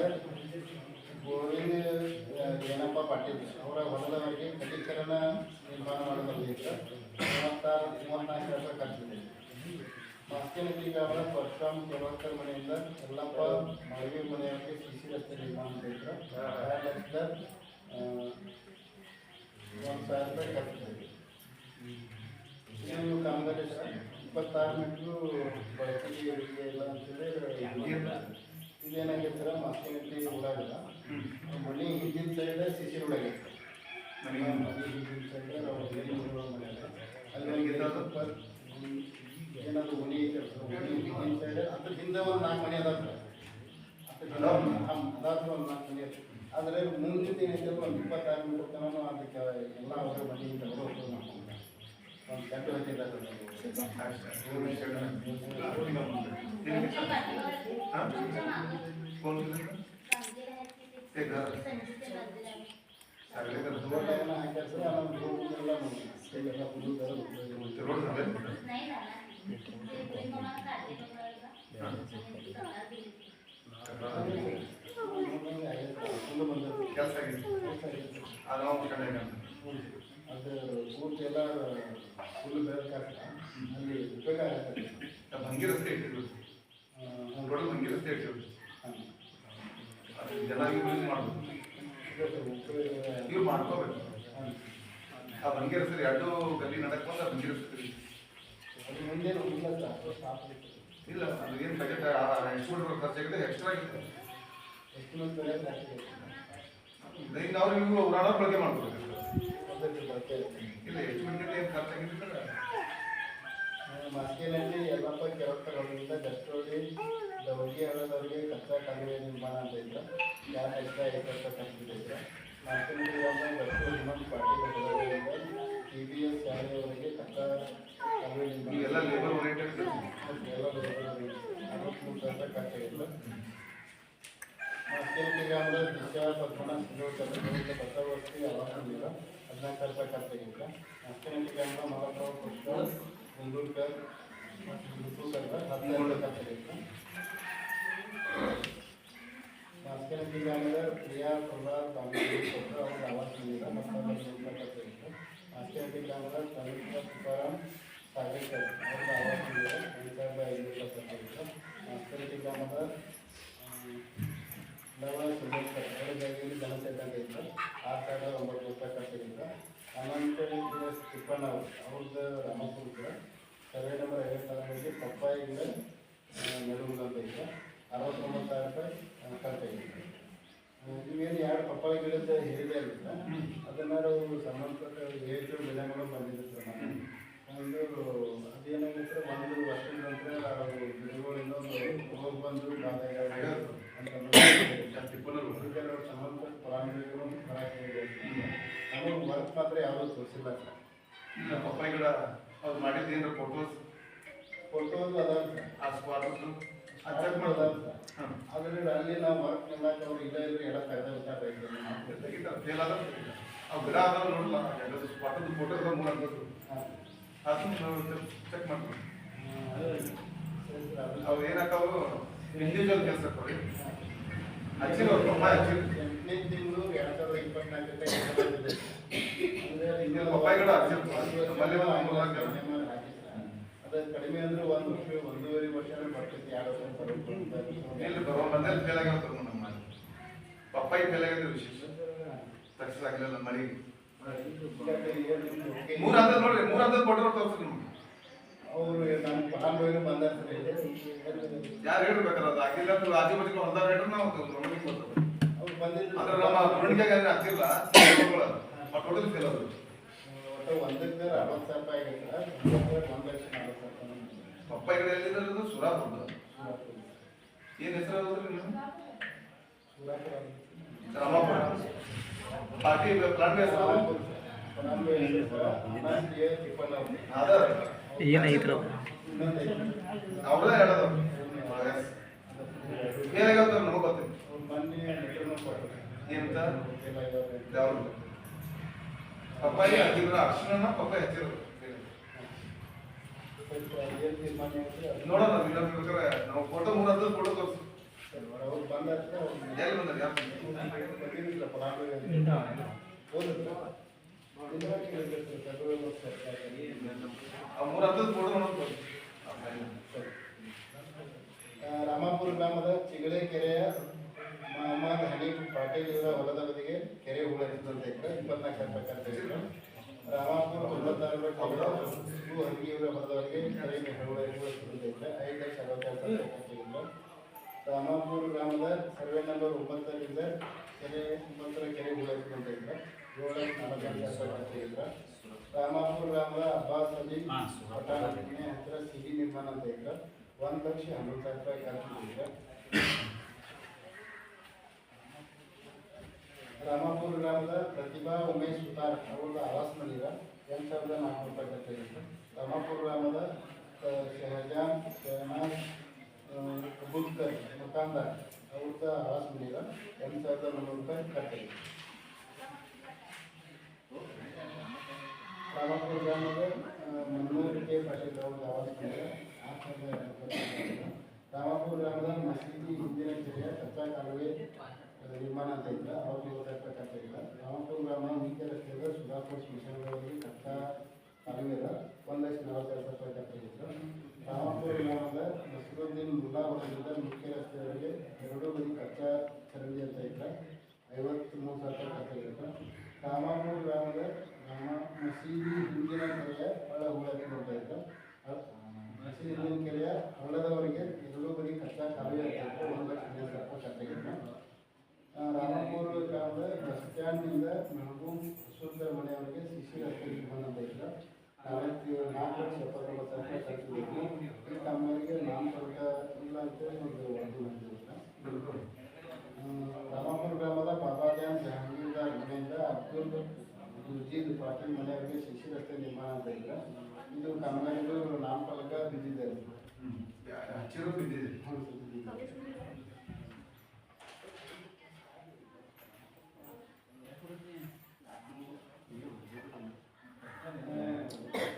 ಗೋವಿಂದ ಏನಪ್ಪ ಪಾಟೀಲ್ ಅವರ ಹೊಲದವರೆಗೆ ಕಟೀಕರಣ ನಿರ್ಮಾಣ ಮಾಡಲಿದ್ದ 34,000 ಖರ್ಚು ಬಿದ್ದಿತ್ತು. ಮಾಸ್ಕೇನಟ್ಟಿ ಗ್ರಾಮದ ಪರಶುರಾಮ್ ಕೇವಲ್ಕರ್ ಮನೆಯಿಂದ ಯಲ್ಲಪ್ಪ ಮಳವಿ ಮನೆಯವರಿಗೆ ಸಿಸಿ ರಸ್ತೆ ನಿರ್ಮಾಣ ಮಾಡಿದ್ರು 2,01,000 ರೂಪಾಯಿ ಖರ್ಚು ಇದು ಕಾಮಗಾರಿ 26 ಮೀಟ್ರು ಬಳಕೆಗೆ ಇಲ್ಲ ಅಂತೇಳಿ ಇದೇನಾಗೈತೆ ಸರ್ ಮಾಸ್ಕೇನಟ್ಟಿ ಊರಾಗಿಲ್ಲ ಮನೆ ಹಿಂದಿನ ಸೈಡ್ ಸಿಸಿ ರೋಡ್ ಆಗೈತೆ ಮನೆ ಹಿಂದಿನ ಸೈಡ್ ಅಲ್ಲಿ ಏನಾದ್ರು ಮನೆ ಹಿಂದಿನ ಸೈಡ್ ಅದ್ರ ಹಿಂದೆ ಒಂದು 4 ಮನೆ ಅದಾವ ಅದಾದ್ರೂ ಒಂದು 4 ಮನೆ ಆದರೆ ಮುಂದಿನ ಏನೈತೆ ಒಂದು 26 ಮೀಟರ್ ತನಕ ಅದಕ್ಕೆ ಎಲ್ಲ ಅವರ ಮನೆಯಿಂದ ಒಂದು ಕೆಟ್ಟ ಹೊತ್ತಿದ್ದಾರೆ ಅದು ಪೂರ್ತಿ ಎಲ್ಲ ಫುಲ್ ಬೇಕಾಗ್ತದೆ ಅಲ್ಲಿ ಉಪಯೋಗ ಆಗುತ್ತೆ ಭಂಗಿ ರಸ್ತೆ ಇಟ್ಟಿದ್ರು ರೋಡ್ ಭಂಗಿ ರಸ್ತೆ ಇಟ್ಟಿದ್ರು ಅದು ಜನ ಯೂಸ್ ಮಾಡ್ಬೋದು ಇವ್ರು ಮಾಡ್ಕೋಬೇಕು ಆ ಭಂಗಿ ರಸ್ತೆ 2 ಗಲ್ಲಿ ನಡಕ್ ಬಂದ ಭಂಗಿ ರಸ್ತೆ ಅದು ಮುಂದೇನು ಇಲ್ಲ ಸ್ಟಾಪ್ ಇಲ್ಲ ಅದು ಏನು ಬಜೆಟ್ ಎಕ್ಸ್ಪೋರ್ಟ್ ಖರ್ಚಾಗಿದೆ ಎಕ್ಸ್ಟ್ರಾ ಆಗಿತ್ತು ಎಷ್ಟು ಮಂದಿ ಈಗ ನಾವು ನೀವು ಉಡಾಣ ಬಳಕೆ ಮಾಡ್ಬೋದು ಬಳಕೆ ಇಲ್ಲ ಎಷ್ಟು ಮಂದಿ ಏನು ಖರ್ಚಾಗಿದೆ ಮಾಸ್ಕೇನಟ್ಟಿ ಯಲ್ಲಪ್ಪ ಕೇವಲ್ಕರ್ ಅವರಿಂದ ಗಸ್ಟೋಡಿ ದವರ್ಗಿ ಹಳ್ಳದವರಿಗೆ ಕಚ್ಚಾ ಕಾಲುವೆ ನಿರ್ಮಾಣ ಅಂತ ಇದ್ರೆ 2,50,000 ಖರ್ಚು ಬಿದ್ದಿದ್ರೆ ಮಾಸ್ಕೇನಟ್ಟಿ ಗ್ರಾಮದ ಗಸ್ಟೋಡಿ ಹಿಮಂತ್ ಪಾಟೀಲ್ ಅವರಿಂದ TBS ಶಾಲೆಯವರೆಗೆ ಕಚ್ಚಾ ಕಾಲುವೆ ನಿರ್ಮಾಣ ಎಲ್ಲ ಲೇಬರ್ ಓರಿಯೆಂಟೆಡ್ ಎಲ್ಲ 63,000 ಖರ್ಚಾಗಿತ್ತು. ಮಾಸ್ಕೇನಟ್ಟಿ ಗ್ರಾಮದ ದಿಶಾ ಪದ್ಮನಾಭ ಸುಧೋಕರ್ ಭತ್ತವರ್ತಿ ಆವಾಸ ನೀರ 14,000 ಖರ್ಚಾಗಿತ್ತು. ಮಾಸ್ಕೇನಟ್ಟಿ ಗ್ರಾಮದ ಮಲಪ್ರಭ ಕೃಷ್ಣ ಗುಂಡೂರ್ಕರ್ 12,000 ಖರ್ಚಾಗಿತ್ತು. ಮಾಸ್ಕೇನಟ್ಟಿ ಗ್ರಾಮದ ಪ್ರಿಯಾ ಪ್ರಹ್ಲಾದ್ ಕಾಂಗ್ರೆಸ್ ಅವರ ಆವಾಸ ನೀರ 14,000 ಖರ್ಚಾಗಿತ್ತು. ಮಾಸ್ಕೇನಟ್ಟಿ ಗ್ರಾಮದ ಪವಿತ್ರ ತುಕಾರಾಮ್ ಸಾಗೇಕರ್ ಅವರ ಆವಾಸ ನೀರ 8,500 ಖರ್ಚಾಗಿತ್ತು. ಮಾಸ್ಕೇನಟ್ಟಿ ಗ್ರಾಮದ ಸುಂದರ್ಕರ್ ಅವರ ಜಾಗದಲ್ಲಿ ಜನಸೇವೆ ಇತ್ತು 6,900 ರೂಪಾಯಿ ಖರ್ಚಾಗಿತ್ತು. ಅನಂತ ತಿಪ್ಪಣ್ಣ ಅವ್ರದ್ದು ರಾಮಪುರ ಸರ್ವೆ ನಂಬರ್ 50 ಪಪ್ಪಾಯಿ ಗಿಡ ನೆಡುವುದು ಅಂತ ಇತ್ತು 69,000 ರೂಪಾಯಿ ಖರ್ಚಾಗಿತ್ತು. ಇವೇನು 2 ಪಪ್ಪಾಯಿ ಗಿಡದ ಹೇಳಿದೆ ಆಗಿತ್ತು ಅದನ್ನು ನಾವು ಸಂಬಂಧಪಟ್ಟ ಏಜು ಬೆಳೆಗಳು ಬಂದಿರುತ್ತೆ ಒಂದು ಅದೇನಾಗಿತ್ತು ಒಂದು ವರ್ಷದ ನಂತರ ಗಿಡಗಳಿಂದ ರೋಗ ಬಂದು ಸಂಬಂಧಪಟ್ಟ ಫಲಾನುಭವಿಗಳು ನಮಗೆ ವರ್ಕ್ ಮಾತ್ರ ಯಾವುದೂ ತೋರಿಸಿಲ್ಲ ಸರ್. ಇಲ್ಲ ಪಪ್ಪಾಯಿ ಗಿಡ ಅವ್ರು ಮಾಡಿದ್ದು ಏನಾರ ಫೋಟೋಸ್ ಅದಾವ ಆ ಸ್ಪಾಟು ಚೆಕ್ ಮಾಡೋದಾವ ಸರ್. ಆದರೆ ಅಲ್ಲಿ ನಾವು ವರ್ಕ್ ಮಾಡಕ್ಕೆ ಅವ್ರು ಇಲ್ಲ ಇದ್ರೆ ಎಲ್ಲ ತೆಗೆದ ಫೇಲ್ ಆದ್ರೆ ಅವು ಗಿಡ ಅದಾವ ನೋಡಲ್ಲ ಸ್ಪಾಟದ್ದು ಫೋಟೋ ಅದಾವ 3 ಅಂತದ್ದು ಅದನ್ನು ಚೆಕ್ ಮಾಡ್ತೀವಿ. ಅವು ಏನಾಕವು ಇಂಡಿವಿಜುವಲ್ ಕೆಲಸ ಕೊಡಿ ಹಚ್ಚಿರೋರು ಪಪ್ಪಾಯಿ ಹಚ್ಚಿರು 8ನೇ ತಿಂಗಳು 2024 ಪಪ್ಪಾಯಿಗಳು ನಮ್ಮಲ್ಲಿ ಅದು ಕಡಿಮೆ ಅಂದ್ರೆ 1 ವರ್ಷ 1.5 ವರ್ಷ ಬರ್ತೈತಿ 2 ವರ್ಷ ಬರುತ್ತೆ ಇಲ್ಲಿ ಬರೋ ಮಧ್ಯದಲ್ಲಿ ಫೇಲ್ ಆಗಿರ್ತಾರೆ ನಮ್ಮ ಪಪ್ಪಾಯಿ ಫೇಲ್ ಆಗಿದ್ರೆ ವಿಶೇಷ ಸಕ್ಸಸ್ ಆಗಿಲ್ಲ ಮನೆಗೆ 3 ಹಂತದ ನೋಡ್ರಿ 3 ಹಂತದ ಕೊಟ್ಟರು ತೋರಿಸ್ರಿ ನಿಮ್ಗೆ ಅವರು ನಮ್ಮ ಫಲಾನುಭವಿಗಳು ಬಂದಾರ ಯಾರು ಹೇಳ್ಬೇಕಾರೆ ಅದು ಆಗಿಲ್ಲ ಅಂದ್ರೆ ಆಜು ಬಾಜು ಹೊರದಾರ ಹೇಳ್ರೆ ನಾವು ನಮಗೆ ಗೊತ್ತದ ಅವ್ರು ಬಂದಿದ್ದು ಅದ್ರ ನಮ್ಮ ಗುಣಿಕೆಗೆ ಅಂದ್ರೆ ಹಚ್ಚಿಲ್ಲ ಟೋಟಲ್ ಫೇಲ್ ಅದು ಒಟ್ಟು ಒಂದಕ್ಕೆ 60,000 ರೂಪಾಯಿ ಆಗೈತೆ 1,40,000 ಪಪ್ಪಾಯಿಗಳು ಎಲ್ಲಿರೋದು ಸುರಾಪುರ ಏನು ಹೆಸರು ಹೋದ್ರಿ ನೀವು ರಾಮಪುರ ಪಾರ್ಟಿ ಪ್ಲಾನ್ ಹೆಸರು ಆಧಾರ ಏನಾಯ್ತು ಅವ್ರದೇ ಹೇಳೋದು ಏನಾಗತ್ತ ನಮಗೆ ಗೊತ್ತಿಲ್ಲ ಏನಂತ ಯಾವ್ದು ಪಪ್ಪಾಯಿ ಹಚ್ಚಿದ್ರು ಅರ್ಶನ ಪಪ್ಪಾಯಿ ಹಚ್ಚಿದ್ರು ನೋಡೋಣ ಬೇಕಾದ್ರೆ ನಾವು ಫೋಟೋ 3 ಹಂತದ ಫೋಟೋ ತೋರಿಸಿ ಎಲ್ಲಿ ಬಂದ ಯಾರು ಆ 3 ಹಂತದ ಫೋಟೋ ನೋಡೋದು ರಾಮಾಪುರ ಗ್ರಾಮದ ಚಿಗಳೆ ಕೆರೆಯ ಮೊಹಮ್ಮದ್ ಹನೀಫ್ ಪಾಟೀಲ್ ಇವರ ಹೊಲದ ಬದಿಗೆ ಕೆರೆ ಹೂಳೆತ್ತಿದಂತೆ 24,000 ರೂಪಾಯಿ ಖರ್ಚಾಗಿತ್ತು. ರಾಮಾಪುರ 96 ಹರಗಿಯವರ ಹೊಲದವರೆಗೆ ಕೆರೆ ಹೂಳೆತ್ತಿದಂತೆ 5,60,000 ರೂಪಾಯಿ ಖರ್ಚಾಗಿತ್ತು. ರಾಮಾಪುರ ಗ್ರಾಮದ ಸರ್ವೆ ನಂಬರ್ 9ರಿಂದ ಕೆರೆ 9ರ ಕೆರೆ ಹೂಳೆತ್ತಿದಂತೆ 7,40,000 ರೂಪಾಯಿ ಖರ್ಚಾಗಿತ್ತು. ರಾಮಾಪುರ ಗ್ರಾಮದ ಅಬ್ಬಾಸ್ ಅಲಿ ಪಠಾಣ ಮನೆ ಹತ್ತಿರ ಸಿಡಿ ನಿರ್ಮಾಣ ಅಂತ ಇತ್ತು 1,11,000 ರೂಪಾಯಿ ಖರ್ಚು ಮಾಡಿದ್ರು. ರಾಮಾಪುರ ಗ್ರಾಮದ ಪ್ರತಿಭಾ ಉಮೇಶ್ ಸುತಾರ್ ಅವರ ಆವಾಸ್ ಮನೆಯ 8,400 ರೂಪಾಯಿ ಖರ್ಚಾಗಿತ್ತು. ರಾಮಾಪುರ ಗ್ರಾಮದ ಶಹಜಾನ್ ಶಹನಾಜ್ ಕಬೂಲ್ಕರ್ ಮುಖಾಂದಾರ್ ಅವ್ರದ ಆವಾಸ್ ಮನೆಯ 8,400 ರೂಪಾಯಿ ಖರ್ಚಾಗಿತ್ತು. ರಾಮಾಪುರ ಗ್ರಾಮದ ಮನ್ನೂರು ಕೆ ಪಾಟೀಲ್ ಅವ್ರದ ಆವಾಸ್ ಮನೆಯ 8,200 ರೂಪಾಯಿ. ರಾಮಾಪುರ ಗ್ರಾಮದ ಮಸೀದಿ ಹಿಂದಿನ ಕೆರೆಯ ಕಚ್ಚಾ ಕಾಲುವೆ ನಿರ್ಮಾಣ ಅಂತ ಇದ್ದ ಅವ್ರಿಗೆ 50,000 ರೂಪಾಯಿ ಖರ್ಚಾಗಿಲ್ಲ. ರಾಮಾಪುರ ಗ್ರಾಮ ಮುಖ್ಯ ರಸ್ತೆಯಿಂದ ಸುಧಾಪುರ ಸ್ಮಶಾನದವರೆಗೆ ಕಚ್ಚಾ ಕಾಲುವೆ 1,40,000 ರೂಪಾಯಿ ಖರ್ಚಾಗಿತ್ತು. ರಾಮಾಪುರ ಗ್ರಾಮದ ನಸರುದ್ದೀನ್ ಮುಲ್ಲಾ ಹೊರಗಿಂದ ಮುಖ್ಯ ರಸ್ತೆಯವರೆಗೆ 2 ಬದಿ ಕಚ್ಚಾ ಚರಂಡಿ ಅಂತ ಇದ್ದ 53,000 ರೂಪಾಯಿ ಖರ್ಚಾಗಿತ್ತು. ರಾಮಾಪುರ ಗ್ರಾಮದ ಮಸೀದಿ ಹಿಂದಿನ ಕೆರೆಯ ಒಳ ಹೂಳೆತ್ತಿ ನೋಡ್ತಾ ಇದ್ದ ಮಸೀದಿ ಹಿಂದಿನ ಕೆರೆಯ ಹೊಲದವರೆಗೆ 2 ಬದಿ ಕಚ್ಚಾ ಕಾಲುವೆ ಅಂತ ಇತ್ತು 1,15,000 ರೂಪಾಯಿ ಖರ್ಚಾಗಿತ್ತು. ರಾಮಾಪುರ ಗ್ರಾಮದ ಬಸ್ ಸ್ಟ್ಯಾಂಡ್ನಿಂದ ಮೆಹಬೂಬ್ ಸುಲ್ತಾನ್ ಮನೆಯವರಿಗೆ ಸಿಸಿ ರಸ್ತೆ ನಿರ್ಮಾಣ ಅಂತ ಇತ್ತು 4,79,000 ರೂಪಾಯಿ ಖರ್ಚಾಗಿತ್ತು. ಈ ಕಾಮಗಾರಿಗೆ ನಾಮಫಲಕ ಇಲ್ಲ ಅಂತೇಳಿ ಒಂದು ವರದಿ ಮಾಡಿದ್ರು. ರಾಮಾಪುರ ಗ್ರಾಮದ ಬಾಬಾಜಾನ್ ಜಹಾಂಗೀರ್ದಾರ್ ಮನೆಯಿಂದ ಅಬ್ದುಲ್ ಜುಜೀದ್ ಪಾಟೀಲ್ ಮನೆಯವರಿಗೆ ಸಿಸಿ ರಸ್ತೆ ನಿರ್ಮಾಣ ಅಂತ ಇತ್ತು. ಇದು ಕಾಮಗಾರಿಗಳು ನಾಮಫಲಕ ಬಿದ್ದಿದ್ದಾರೆ. ಹಚ್ಚಿರೋ ಬಿದ್ದಿದೆ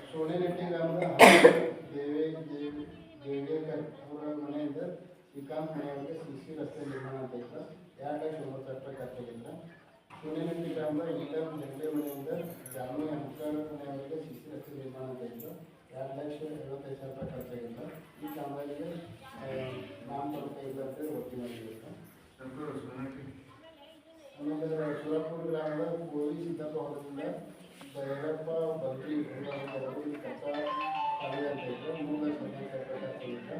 ಸೋಣೆನಟ್ಟಿ ಗ್ರಾಮದ ದೇವೇಕರ್ ಅವರ ಮನೆಯಿಂದ ಶ್ರೀಕಾಂತ್ ಮನೆಯವರಿಗೆ ಸಿಸಿ ರಸ್ತೆ ನಿರ್ಮಾಣ ಅಂತ ಇತ್ತು 2,90,000 ರೂಪಾಯಿ ಖರ್ಚಾಗಿತ್ತು. ಸೋಣೆನಟ್ಟಿ ಗ್ರಾಮದ ಈಟರ್ ಜಗಡೆ ಮನೆಯಿಂದ ಜಾಮಿ ಅಂಕರ್ ಮನೆಯವರಿಗೆ ಸಿಸಿ ರಸ್ತೆ ನಿರ್ಮಾಣ ಅಂತ ಇತ್ತು 2,75,000 ರೂಪಾಯಿ ಖರ್ಚಾಗಿತ್ತು. ಈ ಕಾಮಗಾರಿಗೆ ನಾಮಫಲಕ ಇಲ್ಲಂತೆ ವರದಿ ಮಾಡಿತ್ತು. ಆಮೇಲೆ ಸುರಪುರ ಗ್ರಾಮದ ಕೋಳಿ ಸಿದ್ದಪ್ಪ ಹೊರದಿಂದ ಭೈರಪ್ಪ ಬದ್ರಿ ಅವರಿಗೆ ಕಚ್ಚಾ ಕಾಲುವೆ ಅಂತ ಇತ್ತು 3,15,000 ರೂಪಾಯಿ ಖರ್ಚಾಗಿತ್ತು.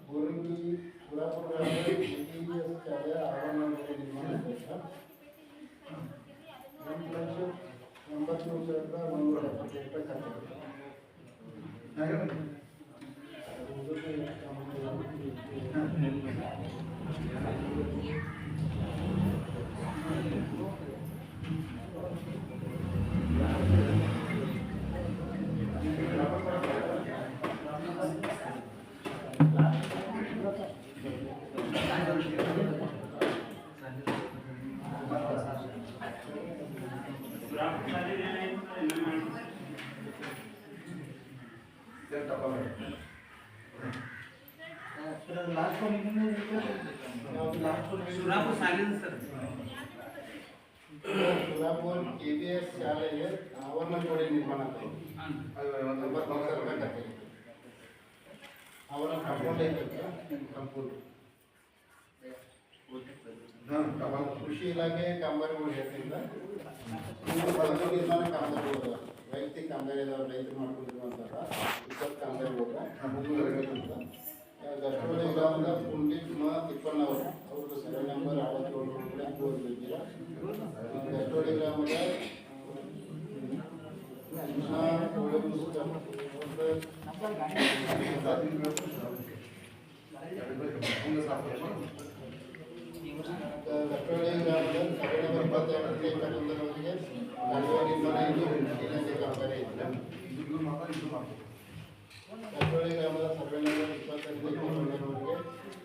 ಗೋರಂಗಿ ಸುರಪುರ ಗ್ರಾಮದ BTS ಶಾಲೆಯ ಆವರಣದಲ್ಲಿ ನಿರ್ಮಾಣ ಅಂತ ಇತ್ತು 8,93,170 ರೂಪಾಯಿ ಖರ್ಚಾಗಿತ್ತು. ಸೋಲಾಪುರ KVS ಶಾಲೆಗೆ ಆವರಣ ಗೋಡೆ ನಿರ್ಮಾಣ ಆಗ್ತದೆ. ಅದು ಒಂದು 90,000 ರೂಪಾಯಿ ಖರ್ಚಾಗಿದೆ. ಆವರಣ ಕಾಂಪೌಂಡ್ ಐತೆ ಸಂಪೂರ್ಣ. ಕೃಷಿ ಇಲಾಖೆ ಕಾಮಗಾರಿಗಳು ಹೇಳ್ತಿಲ್ಲ. ನಿರ್ಮಾಣ ಕಾಮಗಾರಿಗಳು ವೈಯಕ್ತಿಕ ಕಾಮಗಾರಿ ಅದಾವ, ರೈತರು ಮಾಡ್ಕೊಂಡಿರುವಂತಹ 20 ಕಾಮಗಾರಿಗಳು. ಗಟ್ಟೋಳಿ ಗ್ರಾಮದ ಪುಂಡಿತ್ ತಿಪ್ಪಣ್ಣವರು ಅವ್ರದ್ದು ಸರ್ವೆ ನಂಬರ್ 67 ಗಟ್ಟೋಳಿ ಗ್ರಾಮದ ಗಟ್ಟೋಳಿ ಗ್ರಾಮದ ಸರ್ವೆ ನಂಬರ್ 22 ಕಾಲುವೆ ನಿರ್ಮಾಣ ಇದು ಇಲಾಖೆ ಕಾಮಗಾರಿ ಇದೆ. ಕಟ್ಟೋಳಿ ಗ್ರಾಮದ ಸರ್ವೆ ನಂಬರ್ 25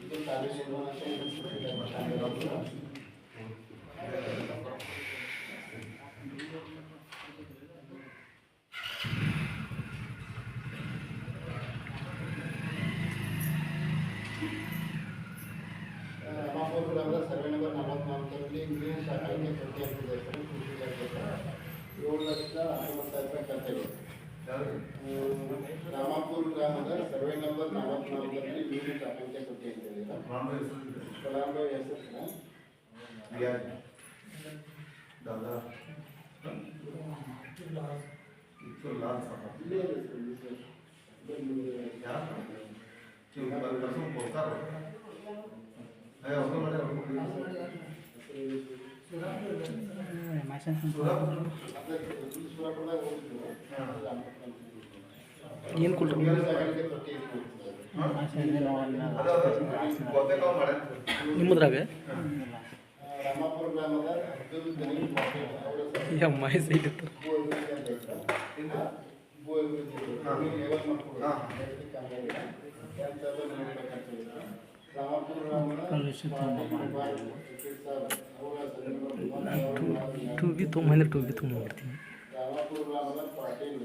ಇದು ಕಾಲುವೆ ನಿರ್ಮಾಣ ರಾಮಾಪುರ ಗ್ರಾಮದ ಸರ್ವೆ ನಂಬರ್ 44ರಲ್ಲಿ ಇಂಗ್ಲಿಷ್ ಶಾಖೆಗೆ ಪ್ರತಿ ಹಾಕಿದೆ. ಕೃಷಿ ಇಲಾಖೆ 7,19,000 ರೂಪಾಯಿ ಖರ್ಚಾಗಿದೆ. ರಾಮಾಪುರ ಗ್ರಾಮದ ಸರ್ವೆ ನಂಬರ್ 44ರಲ್ಲಿ ನೀರು ಶಾಖೆಗೆ ಪ್ರತಿ ಹಾಕಿದೆ. ಫಲಾನುಭವಿ ಹೆಸರು दादा इतना लाल साहब ಇಲ್ಲೇ ಇದೆ क्या क्यों परसों पोस्टर है उसको मैंने ಸುರಪುರದಾಗ ಹೋಗಿದ್ವಿ. ಏನು ಕೊಟ್ಟರು ನಿಮ್ಮದ್ರಾಗ ರಾಮಾಪುರ ಗ್ರಾಮದ ಅಬ್ದುಲ್ ಗನೀಂ ಪಾಟೀಲ್ ಅವರ ಅಮ್ಮಾಯಿ ಸೈಟ್ ಇತ್ತು. ರಾಮಾಪುರ ಗ್ರಾಮದ ಟೂಬಿ ತೊಗೊಂಬಂದ್ರೆ ಟೂಬಿ ತೊಗೊಂಡ್ಬಿಡ್ತೀನಿ. ರಾಮಾಪುರ ಗ್ರಾಮದ ಪಾಟೀಲ್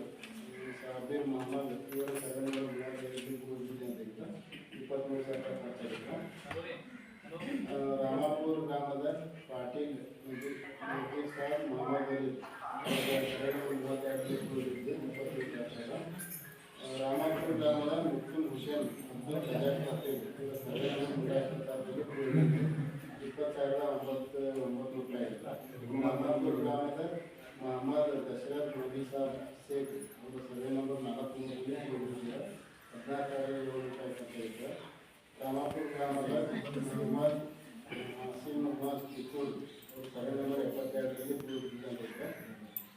ಸಾಬೀರ್ ಮೊಹಮ್ಮದ್ ಇವರ ಸರ್ವೆ ನಂಬರ್ 23,000 ಖರ್ಚಾಗಿತ್ತು. ರಾಮಾಪುರ ಗ್ರಾಮದ ಪಾಟೀಲ್ ಸಾಬ್ ಮೊಹಮ್ಮದ್ ಅಲಿ ಸರ್ವೆ ನಂಬರ್ 22 ರಾಮಾಪುರ ಗ್ರಾಮದ ಮುಕ್ತಿನ್ ಹುಸೇನ್ ಅಬ್ದುಲ್ ರಜಾಕ್ ಪಟೇಲ್ ಇವರ ಸರ್ವೆ ನಂಬರ್ 20,909 ರೂಪಾಯಿ. ರಾಮಾಪುರ ಗ್ರಾಮದ ಮೊಹಮ್ಮದ್ ದಶರಥ್ ನಬಿ ಸಾಬ್ ಶೇಖ್ ಅವರ ಸರ್ವೆ ನಂಬರ್ 43ರಲ್ಲಿ 14,700 ರೂಪಾಯಿ ಖರ್ಚಾಗಿತ್ತು. ರಾಮಾಪುರ ಗ್ರಾಮದ ಮೊಹಮ್ಮದ್ ಹಸೀನ್ ಮೊಹಮ್ಮದ್ ಕಿತ್ತೂರ್ ಅವ್ರ ಸರ್ವೆ ನಂಬರ್ 72ರಲ್ಲಿ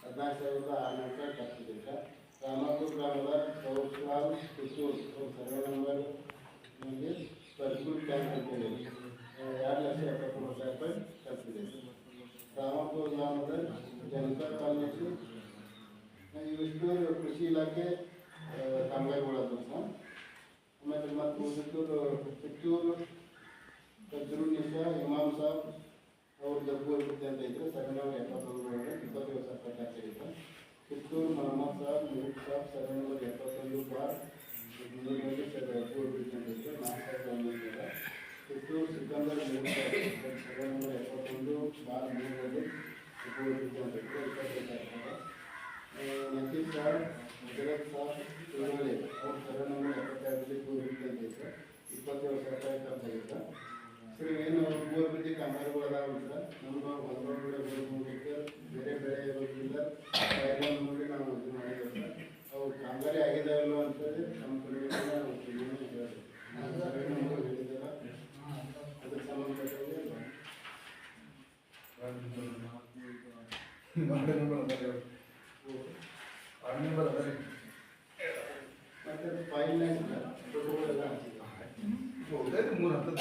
14,600 ರೂಪಾಯಿ ಖರ್ಚಾಗಿತ್ತು. ರಾಮಾಪುರ ಗ್ರಾಮದ ಸೌಸ್ಲಾಲ್ ಕಿತ್ತೂರ್ ಅವ್ರ ಸರ್ವೆ ನಂಬರ್ ಸರ್ಕ್ಯೂಟ್ ಟ್ಯಾಂಕ್ ಅಂತೇಳಿ 2,73,000 ರೂಪಾಯಿ ಖರ್ಚಿದೆ. ರಾಮಾಪುರ ಗ್ರಾಮದ ಜನತಾ ಕಾಲೋನಿ ಇವಿಷ್ಟು ಕೃಷಿ ಇಲಾಖೆ ಕಾಮಗಾರಿಗಳಾದವು ಸರ್. ಆಮೇಲೆ ಮತ್ತು ಕಿತ್ತೂರು ಕಜ್ರು ನಿಶಾ ಇಮಾಮ್ ಸಾಬ್ ಅವ್ರ ಜಬ್ಬು ಅಭಿವೃದ್ಧಿ ಅಂತ ಇದ್ರೆ ಸರ್ವೆ ನಂಬರ್ 71 27,000 ರೂಪಾಯಿ ಖರ್ಚಾಗಿತ್ತು. ಕಿತ್ತೂರು ಮೊಹಮ್ಮದ್ ಸಾಬ್ ಮುರುಕ್ ಸಾಬ್ ಸರ್ವೆ ನಂಬರ್ 71/3 ಜಬ್ಬು ಅಭಿವೃದ್ಧಿ ಅಂತ ಇತ್ತು 4,000. ಕಿತ್ತೂರು ಸಿಕಂದರ್ ಮುರುಕ್ ಸಾಬ್ ಸರ್ವೆ ನಂಬರ್ 71/3 ಜಬ್ಬು ಅಭಿವೃದ್ಧಿ ಅಂತ ಇತ್ತು 25,000. ನಸೀರ್ ಸಾಬ್ ಗುಜರಾತ್ ಸಾಬ್ ತಿರುಮಲೆ ಅವ್ರ ಸರ್ವೆ ನಂಬರ್ 72ರಲ್ಲಿ ಭೂ ಅಭಿವೃದ್ಧಿ ಅಂತ ಇತ್ತು 27,000 ರೂಪಾಯಿ ಖರ್ಚಾಗಿತ್ತು. ಸರ್ ಏನು ಭೂ ಅಭಿವೃದ್ಧಿ ಕಾಮಗಾರಿಗಳು ಅದಾವಲ್ಲ ಸರ್, ನಮ್ಮ ಹೊಲದೊಳಗಡೆ ಹೋಗ್ಲಿಕ್ಕೆ ಬೇರೆ ಬೆಳೆ ಇರೋದ್ರಿಂದ ಎಲ್ಲ ನೋಡಿ ನಾವು ಇದು ಮಾಡಿದ್ದೇವೆ ಸರ್. ಅವು ಕಾಮಗಾರಿ ಆಗಿದಾವಲ್ಲ ಅಂತೇಳಿ ನಮ್ಮ ಕಡೆಗೆ ನಾವು ಹೇಳಿದ್ದೇವೆ. ಸರ್ವೆ ನಂಬರ್ ಹೇಳಿದ್ದೇವೆ ಅದಕ್ಕೆ ಸಂಬಂಧಪಟ್ಟಂಗೆ ಮತ್ತೆ ಫೈಲ್ನಾಗ ಫೋಟೋಗಳೆಲ್ಲ ಹಾಕಿದ್ದಾರೆ. ಮೂರು ಹತ್ತದ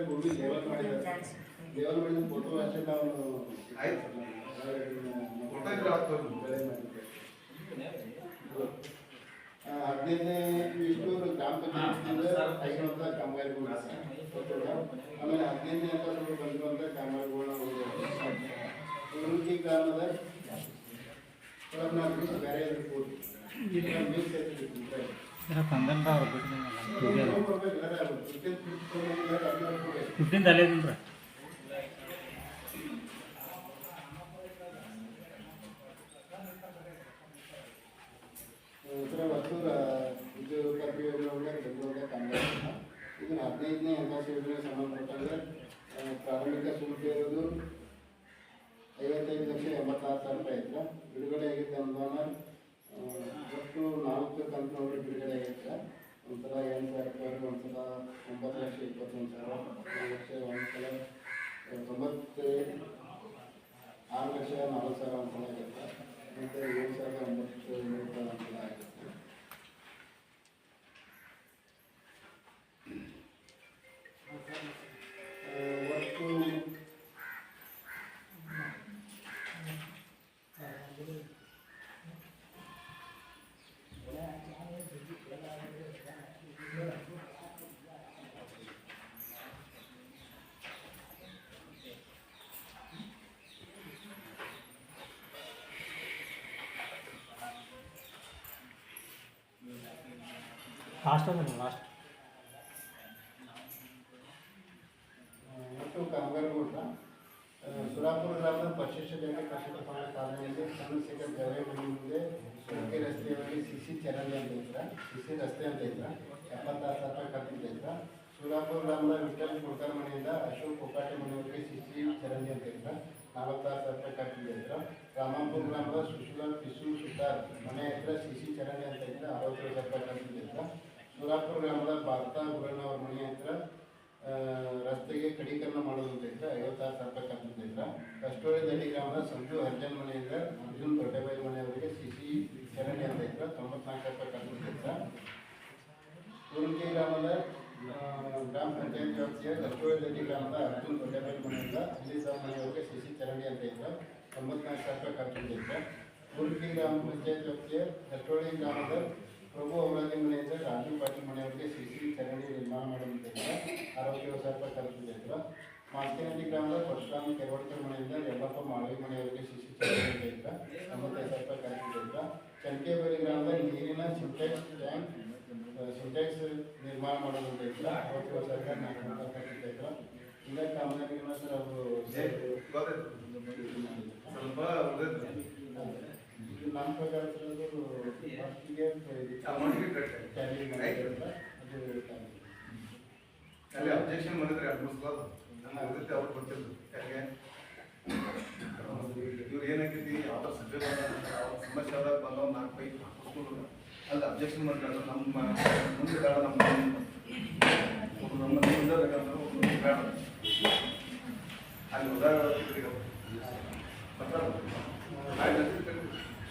ಭೂಮಿ ಲೇವಲ್ ಮಾಡಿದ್ದಾರೆ. ಲೇವಲ್ ಮಾಡಿದ ಫೋಟೋ ಅಷ್ಟೇ ನಾವು ಆಯ್ತು ಫೋಟೋ ಇದ್ರೆ ಆಗ್ತದೆ. ಬೆಳೆ ಮಾಡಿದ್ದೇವೆ. 15ನೇ ಇಷ್ಟು ಗ್ರಾಮ ಪಂಚಾಯತಿಯಿಂದ ಆಗಿರುವಂಥ ಕಾಮಗಾರಿಗಳು ಆಮೇಲೆ 15ನೇ ಹಂತದಲ್ಲಿ ಬಂದಿರುವಂಥ ಕಾಮಗಾರಿಗಳನ್ನ ಉಳುಮಿ ಗ್ರಾಮದ ಬೇರೆ ರಿಪೋರ್ಟ್ ಮತ್ತು ಕಾಮಗಾರಿಗಳು ಸುರಾಪುರ ಗ್ರಾಮದ ಪರಿಶಿಷ್ಟ ಜಾತಿ ಕೃಷಿಕ ಪಂಗಡ ಕಾಲನಿಯಲ್ಲಿ ಚಂದ್ರಶೇಖರ್ ಗೌರಿ ಮನೆ ಮುಂದೆ ಸುರಕೆ ರಸ್ತೆಯಲ್ಲಿ ಸಿಸಿ ಚರಂಡಿ ಅಂತ ಐತ್ರ, ಸಿಸಿ ರಸ್ತೆ ಅಂತ ಐತ್ರ, 76,000 ರೂಪಾಯಿ ಖರ್ಚಿದ್ದೈತ್ರ. ಸುರಾಪುರ ಗ್ರಾಮದ ವಿಠಲ್ ಕುಡ್ಕರ್ ಮನೆಯಿಂದ ಅಶೋಕ್ ಕೊಕ್ಕಾಟೆ ಮನೆಯವರಿಗೆ ಸಿಸಿ ಚರಂಡಿ ಅಂತ ಐತ್ರ, 46,000 ರೂಪಾಯಿ ಖರ್ಚಿದ್ದೈತ್ರ. ರಾಮಾಪುರ ಗ್ರಾಮದ ಸುಶೀಲಾ ಪಿಸು ಸುತಾರ್ ಮನೆ ಹತ್ರ ಸಿಸಿ ಚರಂಡಿ ಅಂತ ಐತ್ರ, 60,000 ರೂಪಾಯಿ ಖರ್ಚಿದ್ದೈತ್ರ. ಸುರಾಪುರ ಗ್ರಾಮದ ಭಾರತ ಗುರಣ್ಣವ್ರ ಮನೆ ಹತ್ರ ರಸ್ತೆಗೆ ಕಡೀಕರಣ ಮಾಡೋದು ಅಂತ ಇದ್ರೆ 56,000 ರೂಪಾಯಿ ಖರ್ಚಿದ್ದೈತ್ರ. ಕಷ್ಟೋಳಿದಲ್ಲಿ ಗ್ರಾಮದ ಸಂಜು ಅರ್ಜನ್ ಮನೆಯಿಂದ ಅರ್ಜುನ್ ದೊಡ್ಡಬಾಯಿ ಮನೆಯವರಿಗೆ ಸಿಸಿ ಚರಂಡಿ ಅಂತ ಇದ್ರೆ 94,000 ರೂಪಾಯಿ ಖರ್ಚಿದ್ದೈತ್ರ. ಕುರುಂಗಿ ಗ್ರಾಮದ ಗ್ರಾಮ ಪಂಚಾಯತ್ ವ್ಯಾಪ್ತಿಯ ಕಷ್ಟೋಳಿದಲ್ಲಿ ಗ್ರಾಮದ ಅರ್ಜುನ್ ದೊಡ್ಡಬಾಯಿ ಮನೆಯಿಂದ ಅಲ್ಲಿ ಸಾಬ್ ಮನೆಯವರಿಗೆ ಸಿಸಿ ಚರಂಡಿ ಅಂತ ಇದ್ರೆ 94,000 ರೂಪಾಯಿ ಖರ್ಚಿದ್ದೈತ್ರ. ಕುರುಂಗಿ ಗ್ರಾಮ ಪಂಚಾಯತ್ ವ್ಯಾಪ್ತಿಯ ಕಷ್ಟೋಳಿ ಗ್ರಾಮದ ಪ್ರಭು ಅವರಾಗಿ ಮನೆಯಿಂದ ರಾಜು ಪಾಟೀಲ್ ಮನೆಯವರಿಗೆ ಸಿಸಿ ಚರಂಡಿ ನಿರ್ಮಾಣ ಮಾಡುವಂತಿದ್ದ 60,000 ರೂಪಾಯಿ ಖರ್ಚಿದ್ದೈತ್ರ. ಮಾಸ್ಕಿನಹಳ್ಳಿ ಗ್ರಾಮದ ಪರಶುರಾಮ ಕೆರವಡ್ಕರ್ ಮನೆಯಿಂದ ಯಲ್ಲಪ್ಪ ಮಾಳವಿ ಮನೆಯವರಿಗೆ ಸಿಸಿ ಚರಂಡಿ ಇದ್ದ 95,000 ರೂಪಾಯಿ ಖರ್ಚಿದ್ದೈತ್ರ. ಚಂಕೇಬರಿ ಗ್ರಾಮದ ನೀರಿನ ಸಿಂಟ್ಯಾಕ್ಸ್ ನಿರ್ಮಾಣ ಮಾಡೋದಂತೈತ್ರ 60,000 ರೂಪಾಯಿ 400 ರೂಪಾಯಿ ಖರ್ಚಿದ್ದೈತ್ರ. ಈಗ ಕಾಮಗಾರಿಗಳನ್ನ ಸರ್ ಅವರು ನಮ್ಮ ಪ್ರಕಾರ ಅಲ್ಲಿ ಅಬ್ಜೆಕ್ಷನ್ ಮಾಡಿದ್ರೆ ಅಡ್ಮಿಸ್ಬೋದು ಅವ್ರು ಗೊತ್ತಿಲ್ಲ ಯಾಕೆ ಇವ್ರು ಏನಾಗೈತಿ ಯಾವ್ದಾರು ಸಬ್ಜೆಕ್ಟ್ ಸಮಸ್ಯೆ ಆದಾಗ ಬಂದ ಒಂದು 4 ಪೈಪ್ ಹಾಕಿಸ್ಕೊಂಡು ಅಲ್ಲಿ ಅಬ್ಜೆಕ್ಷನ್ ಮಾಡ್ಕೊಂಡು ನಮ್ಮ ಮುಂದೆ ಬೇಡ ನಮ್ಮ ಮುಂದೆ ಬೇಡ ಅಲ್ಲಿ ಉದಾಹರಣೆ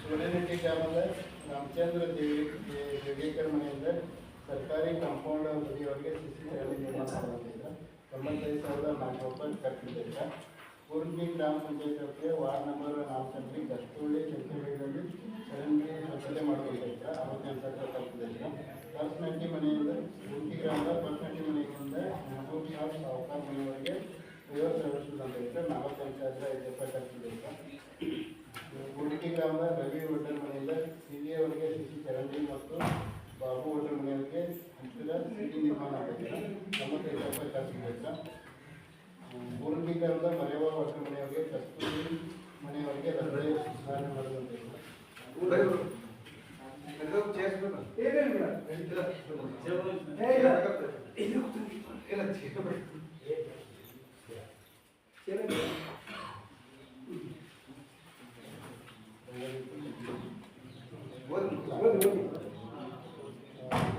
ಸೋಲೇನಟ್ಟಿ ಗ್ರಾಮದ ರಾಮಚಂದ್ರ ದೇವಿಕರ್ ಮನೆಯಿಂದ ಸರ್ಕಾರಿ ಕಾಂಪೌಂಡ್ ಬದಿಯವರಿಗೆ ಸಿಸಿ ಚರಂಡಿ ನಿರ್ಮಾಣ ಮಾಡುವಂತಿದ್ದ 95,400 ರೂಪಾಯಿ ಖರ್ಚಿದ್ದೈತ್ರ. ಕೂರ್ಗಿ ಗ್ರಾಮ ಪಂಚಾಯತ್ ವ್ಯಾಪ್ತಿಯ ವಾರ್ಡ್ ನಂಬರ್ 4 ಗಸ್ತೂಳಿ ಚಂಚಬೇಡಲ್ಲಿ ಚರಂಡಿ ಸ್ವಚ್ಛತೆ ಮಾಡುವಂತೈತ್ರ 68,000 ರೂಪಾಯಿ ಖರ್ಚಿದ್ದೈತ್ರ. ಪರ್ಸ್ನಟ್ಟಿ ಮನೆಯಿಂದ ಕೂರ್ಗಿ ಗ್ರಾಮದ ಪರ್ಸ್ನಟ್ಟಿ ಮನೆಯಿಂದ ಮೆಹಬೂಬ್ ಸಾಬ್ ಸಾವುಕಾರ್ ಮನೆಯವರಿಗೆ ಪ್ರಯೋಗಿಸುವಂತೈತ್ರ 48,500 ರೂಪಾಯಿ ಖರ್ಚಿದ್ದೈತ್ರ. ಗುಂಡಿಕಿ ಗ್ರಾಮದ ರವಿ ಹೋಟೆಲ್ ಮನೆಯಿಂದ ಸಿರಿಯವರಿಗೆ ಸಿಸಿ ಚರಂಡಿ ಮತ್ತು ಬಾಬು ಹೋಟೆಲ್ ಮನೆಯವರಿಗೆ ಹಂತದ ಸಿಟಿ ನಿರ್ಮಾಣ ಆಗೈತೆ 95,000 ರೂಪಾಯಿ ಖರ್ಚಿದ್ದೈತ್ರ. ಗುಂಡಿಕಿ ಗ್ರಾಮದ ಮರೇವಾ ಹೋಟೆಲ್ ಮನೆಯವರಿಗೆ ಕಸ್ತೂರಿ ಮನೆಯವರಿಗೆ ರಸ್ತೆ ಸುಧಾರಣೆ ಮಾಡುವಂತೈತೆ.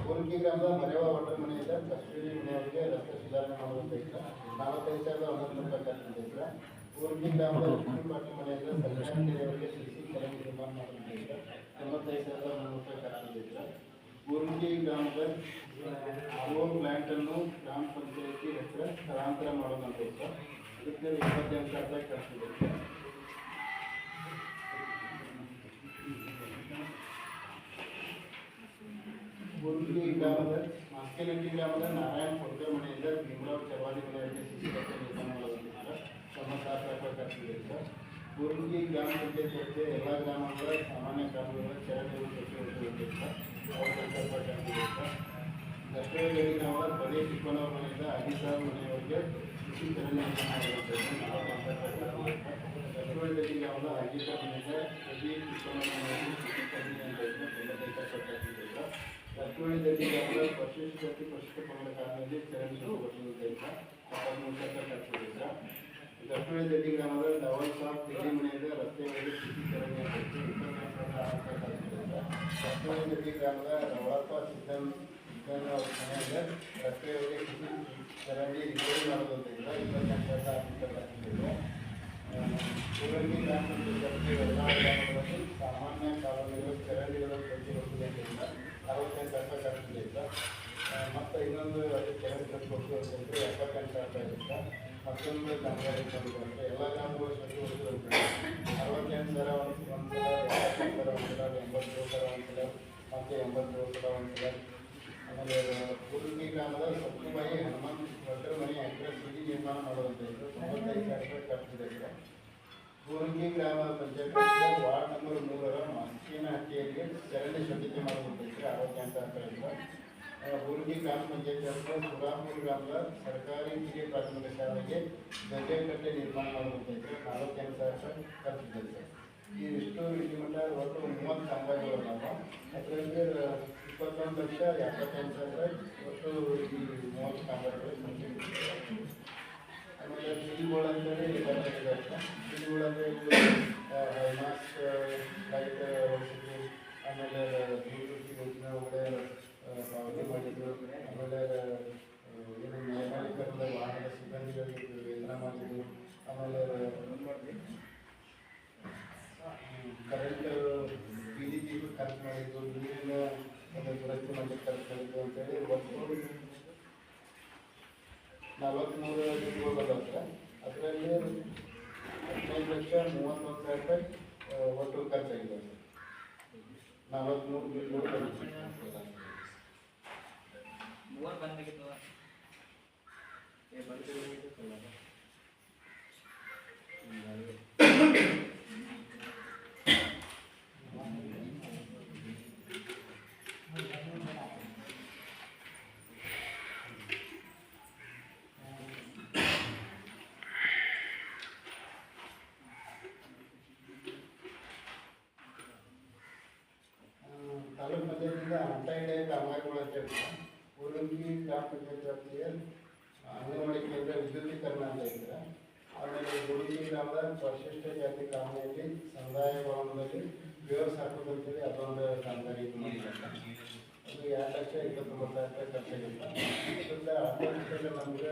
ಕೂರ್ಗಿ ಗ್ರಾಮದ ಮರೇವಾ ಹೋಟೆಲ್ ಮನೆಯಿಂದ ಕಸ್ತೂರಿ ಮನೆಯವರಿಗೆ ರಸ್ತೆ ಸುಧಾರಣೆ ಮಾಡುವಂತೈತ್ರ 45,900 ರೂಪಾಯಿ ಖರ್ಚಿದ್ದೈತ್ರ. ಕೂರ್ಗಿ ಗ್ರಾಮದ ಲಕ್ಷ್ಮೀ ಪಾಟೀಲ್ ಮನೆಯಿಂದ ಸರ್ಕಾರಿ ಕೆರೆಯವರಿಗೆ ಸಿಸಿ ಚರಂಡಿ ನಿರ್ಮಾಣ ಮಾಡುವಂತೈತ್ರ 95,300 ರೂಪಾಯಿ ಖರ್ಚಿದ್ದೈತ್ರ. ಕೂರ್ಗಿ ಗ್ರಾಮದ ಓನ್ ಲ್ಯಾಂಡ್ ಅನ್ನು ಗ್ರಾಮ ಪಂಚಾಯತಿ ಹತ್ರ ಸ್ಥಳಾಂತರ ಮಾಡೋದಂತೈತ್ರ ಅದಕ್ಕೆ 28,000 ರೂಪಾಯಿ ಖರ್ಚಿದ್ದೈತ್ರ. ಗುರುಗಿ ಗ್ರಾಮದ ಮಾಸ್ಕಿನಹಳ್ಳಿ ಗ್ರಾಮದ ನಾರಾಯಣ ಕೊಡ್ಕೆ ಮನೆಯಿಂದ ಭೀಮರಾವ್ ಚವಾಡಿ ಮನೆಯವರಿಗೆ ಸಿಸಿ ರಸ್ತೆ ನಿರ್ಮಾಣ ಮಾಡುವಂತಿದ್ದ 96,000 ರೂಪಾಯಿ ಖರ್ಚಿದ್ದೈತ್ರ. ಗುರುಗಿ ಗ್ರಾಮ ಪಂಚಾಯತ್ ವ್ಯಾಪ್ತಿಯ ಎಲ್ಲ ಗ್ರಾಮಗಳ ಸಾಮಾನ್ಯ ಗ್ರಾಮಗಳ ಚರಂಡಿ ಸ್ವಚ್ಛಗೊಳಿಸುವಂತಿದ್ದ 60,000 ರೂಪಾಯಿ ಖರ್ಚಿದ್ದೈತ್ರ. ದಷ್ಟೇಗಡಿ ಗ್ರಾಮದ ಬಳಿ ಚಿಕ್ಕನವರ ಮನೆಯಿಂದ ಅಡಿಸಾಬ್ ಮನೆಯವರಿಗೆ ಸಿಸಿ ಚರಂಡಿ ನಿರ್ಮಾಣ ಮಾಡುವಂತಿದ್ದ 40,000 ರೂಪಾಯಿ ಖರ್ಚಿದ್ದೈತ್ರ. ದಷ್ಟೇಗಡಿ ಗ್ರಾಮದ ಅಗೀತ ಮನೆಯಿಂದ ಬಳಿ ಚಿಕ್ಕನವರ ಮನೆಯಲ್ಲಿ ಸಿಸಿ ಚರಂಡಿ ಅಂತ 95,000 ರೂಪಾಯಿ ಖರ್ಚಿದ್ದೈತ್ರ. ದಷ್ಟೇಗಡಿ ಗ್ರಾಮದ ಪರಿಶಿಷ್ಟ ಜಾತಿ ಕೃಷಿಕ ಪಂಗಡ ಕಾಲನಿಯಲ್ಲಿ ಚರಂಡಿ ಸ್ವಚ್ಛಗೊಳಿಸುವಂತೈತ್ರ 73,000 ರೂಪಾಯಿ ಖರ್ಚಿದ್ದೈತ್ರ. ದಷ್ಟೇಗಡಿ ಗ್ರಾಮದ ಡಬಲ್ ಸಾಫ್ ತಿಳಿ ಮನೆಯಿಂದ ರಸ್ತೆಗಳಿಗೆ ಸಿಸಿ ಚರಂಡಿ ಅಂತ 28,000 ರೂಪಾಯಿ ಖರ್ಚಿದ್ದೈತ್ರ. ದಷ್ಟೇಗಡಿ ಗ್ರಾಮದ ರವಳಪ್ಪ ಸಿದ್ದನ್ ಮನೆಯಿಂದ ರಸ್ತೆಯವರಿಗೆ ಸಿಸಿ ಚರಂಡಿ ರಿಪೇರಿ ಮಾಡೋದಂತೈತ್ರ 28,000 ರೂಪಾಯಿ ಖರ್ಚಿದ್ದೈತ್ರ. ಕೂರ್ಗಿ ಗ್ರಾಮ ಪಂಚಾಯತ್ ಎಲ್ಲ ಗ್ರಾಮಗಳಲ್ಲಿ ಸಾಮಾನ್ಯ ಕಾಲೋನಿಗಳು ಚರಂಡಿಗಳನ್ನು ಸ್ವಚ್ಛಗೊಳಿಸುವುದರಿಂದ 68,000 ರೂಪಾಯಿ ಖರ್ಚಿದ್ದೈತ್ರ. ಮತ್ತು ಇನ್ನೊಂದು ಅದು ಚರಂಡಿ ಸ್ವಚ್ಛಗೊಳಿಸುವಂತಂದ್ರೆ 78,000 ರೂಪಾಯಿ ಇರುತ್ತೆ. ಮತ್ತೊಂದು ಕಾಮಗಾರಿ ಮಾಡಿಕೊಂಡ್ರೆ ಎಲ್ಲ ಗ್ರಾಮಗಳು ಸ್ವಚ್ಛಗೊಳಿಸುವಂತಂದ್ರೆ 68,000 ಒಂದು ಸಲ, 78,000 ಒಂದು ಸಲ, 87,000 ಒಂದು ಸಲ, ಮತ್ತು 87,000 ಒಂದು ಸಲ. ಆಮೇಲೆ ಕೂರ್ಗಿ ಗ್ರಾಮದ ಸತ್ತುಬಾಯಿ ಹನುಮಂತ ಹೋಟೆಲ್ ಮನೆ ಹತ್ತಿರ ಸಿಟಿ ನಿರ್ಮಾಣ ಮಾಡುವಂತೈತೆ 95,000 ರೂಪಾಯಿ ಖರ್ಚಿದ್ದೈತೆ. ಕೂರ್ಗಿ ಗ್ರಾಮ ಪಂಚಾಯತ್ ವಾರ್ಡ್ ನಂಬರ್ 3 ಮಾಸ್ಕಿನಹಟ್ಟಿಯಲ್ಲಿ ಚರಂಡಿ ಸ್ವಚ್ಛತೆ ಮಾಡುವಂತೈತೆ 68,000 ರೂಪಾಯಿ. ಹುರುಗಿ ಗ್ರಾಮ ಪಂಚಾಯತ್ ಸುರಾಪುರ ಗ್ರಾಮದ ಸರ್ಕಾರಿ ಹಿರಿಯ ಪ್ರಾಥಮಿಕ ಶಾಲೆಗೆ ಗದ್ದೆಕಟ್ಟೆ ನಿರ್ಮಾಣ ಮಾಡಬೇಕಾಯ್ತು. 48,000 ಖರ್ಚಿದೆ ಸರ್. ಇಷ್ಟು ಇಲ್ಲಿ ಮಟ್ಟ ಒಟ್ಟು 30 ಕಾಮಗಾರಿಗಳದಾವ. ಅದರಲ್ಲಿ 21,75,000 ಒಟ್ಟು ಈ 30 ಕಾಮಗಾರಿಗಳು ಕಂಪ್ಲೀಟ್. ಆಮೇಲೆ ಬಿಲ್ಗಳು ಅಂತೇಳಿ ಬಿಲ್ಗಳಂದರೆ ಹೈಮಾಸ್ ಲೈಟ್ ಓಡಿಸಿದ್ರು, ಆಮೇಲೆ ಯೋಜನೆ ಒಳ್ಳೆ ಪಾವತಿ ಮಾಡಿದ್ರು, ಆಮೇಲೆ ಏನು ನ್ಯಾಯಪಾಲಿಕರದ ವಾಹನದ ಸಿಬ್ಬಂದಿಗಳಿಗೆ ವೇತನ ಮಾಡಿದ್ರು, ಆಮೇಲೆ ಕರೆಂಟ್ ಬೀದಿ ದೀಪ ಖರ್ಚು ಮಾಡಿದ್ದು, ನೀರಿನ ದುರಸ್ತಿ ಮಾಡಲಿಕ್ಕೆ ಖರ್ಚು ಮಾಡಿದ್ದು ಅಂತೇಳಿ ಒಟ್ಟು 43 ಬಿಲ್ಗಳು ಬಂದವ. ಅದರಲ್ಲಿ 15,31,000 ಒಟ್ಟು ಖರ್ಚಾಗಿದೆ. 43 ಬಿಲ್ಗಳು ಬಂದಿದೆ. ತಾಲೂಕು ಪಂಚಾಯತಿಂದ ಅಂಟೈಡೆ ಕಾಮಗಾರಿಗಳು ಅಂತ ಹೇಳ್ತಾರೆ. ಹುರುಗಿ ಗ್ರಾಮ ಪಂಚಾಯತ್ ವ್ಯಾಪ್ತಿಯ ಅಂಗನವಾಡಿ ಕೇಂದ್ರ ವಿದ್ಯುದೀಕರಣ ಅಂತ ಹೇಳ್ತಾರೆ. ಆಮೇಲೆ ಹುರುಗಿ ಗ್ರಾಮದ ಪರಿಶಿಷ್ಟ ಜಾತಿ ಕಾಲನಿಯಲ್ಲಿ ಸಮುದಾಯ ಭವನದಲ್ಲಿ ವ್ಯವಸ್ಥೆ ಹಾಕೋದಂತೇಳಿ ಅದೊಂದು ಕಾಮಗಾರಿ ಮಾಡಿದ್ದಾರೆ. ಅದು 2,29,000 ಖರ್ಚಾಗಿತ್ತು. ಇದರಿಂದ 10 ನಮಗೆ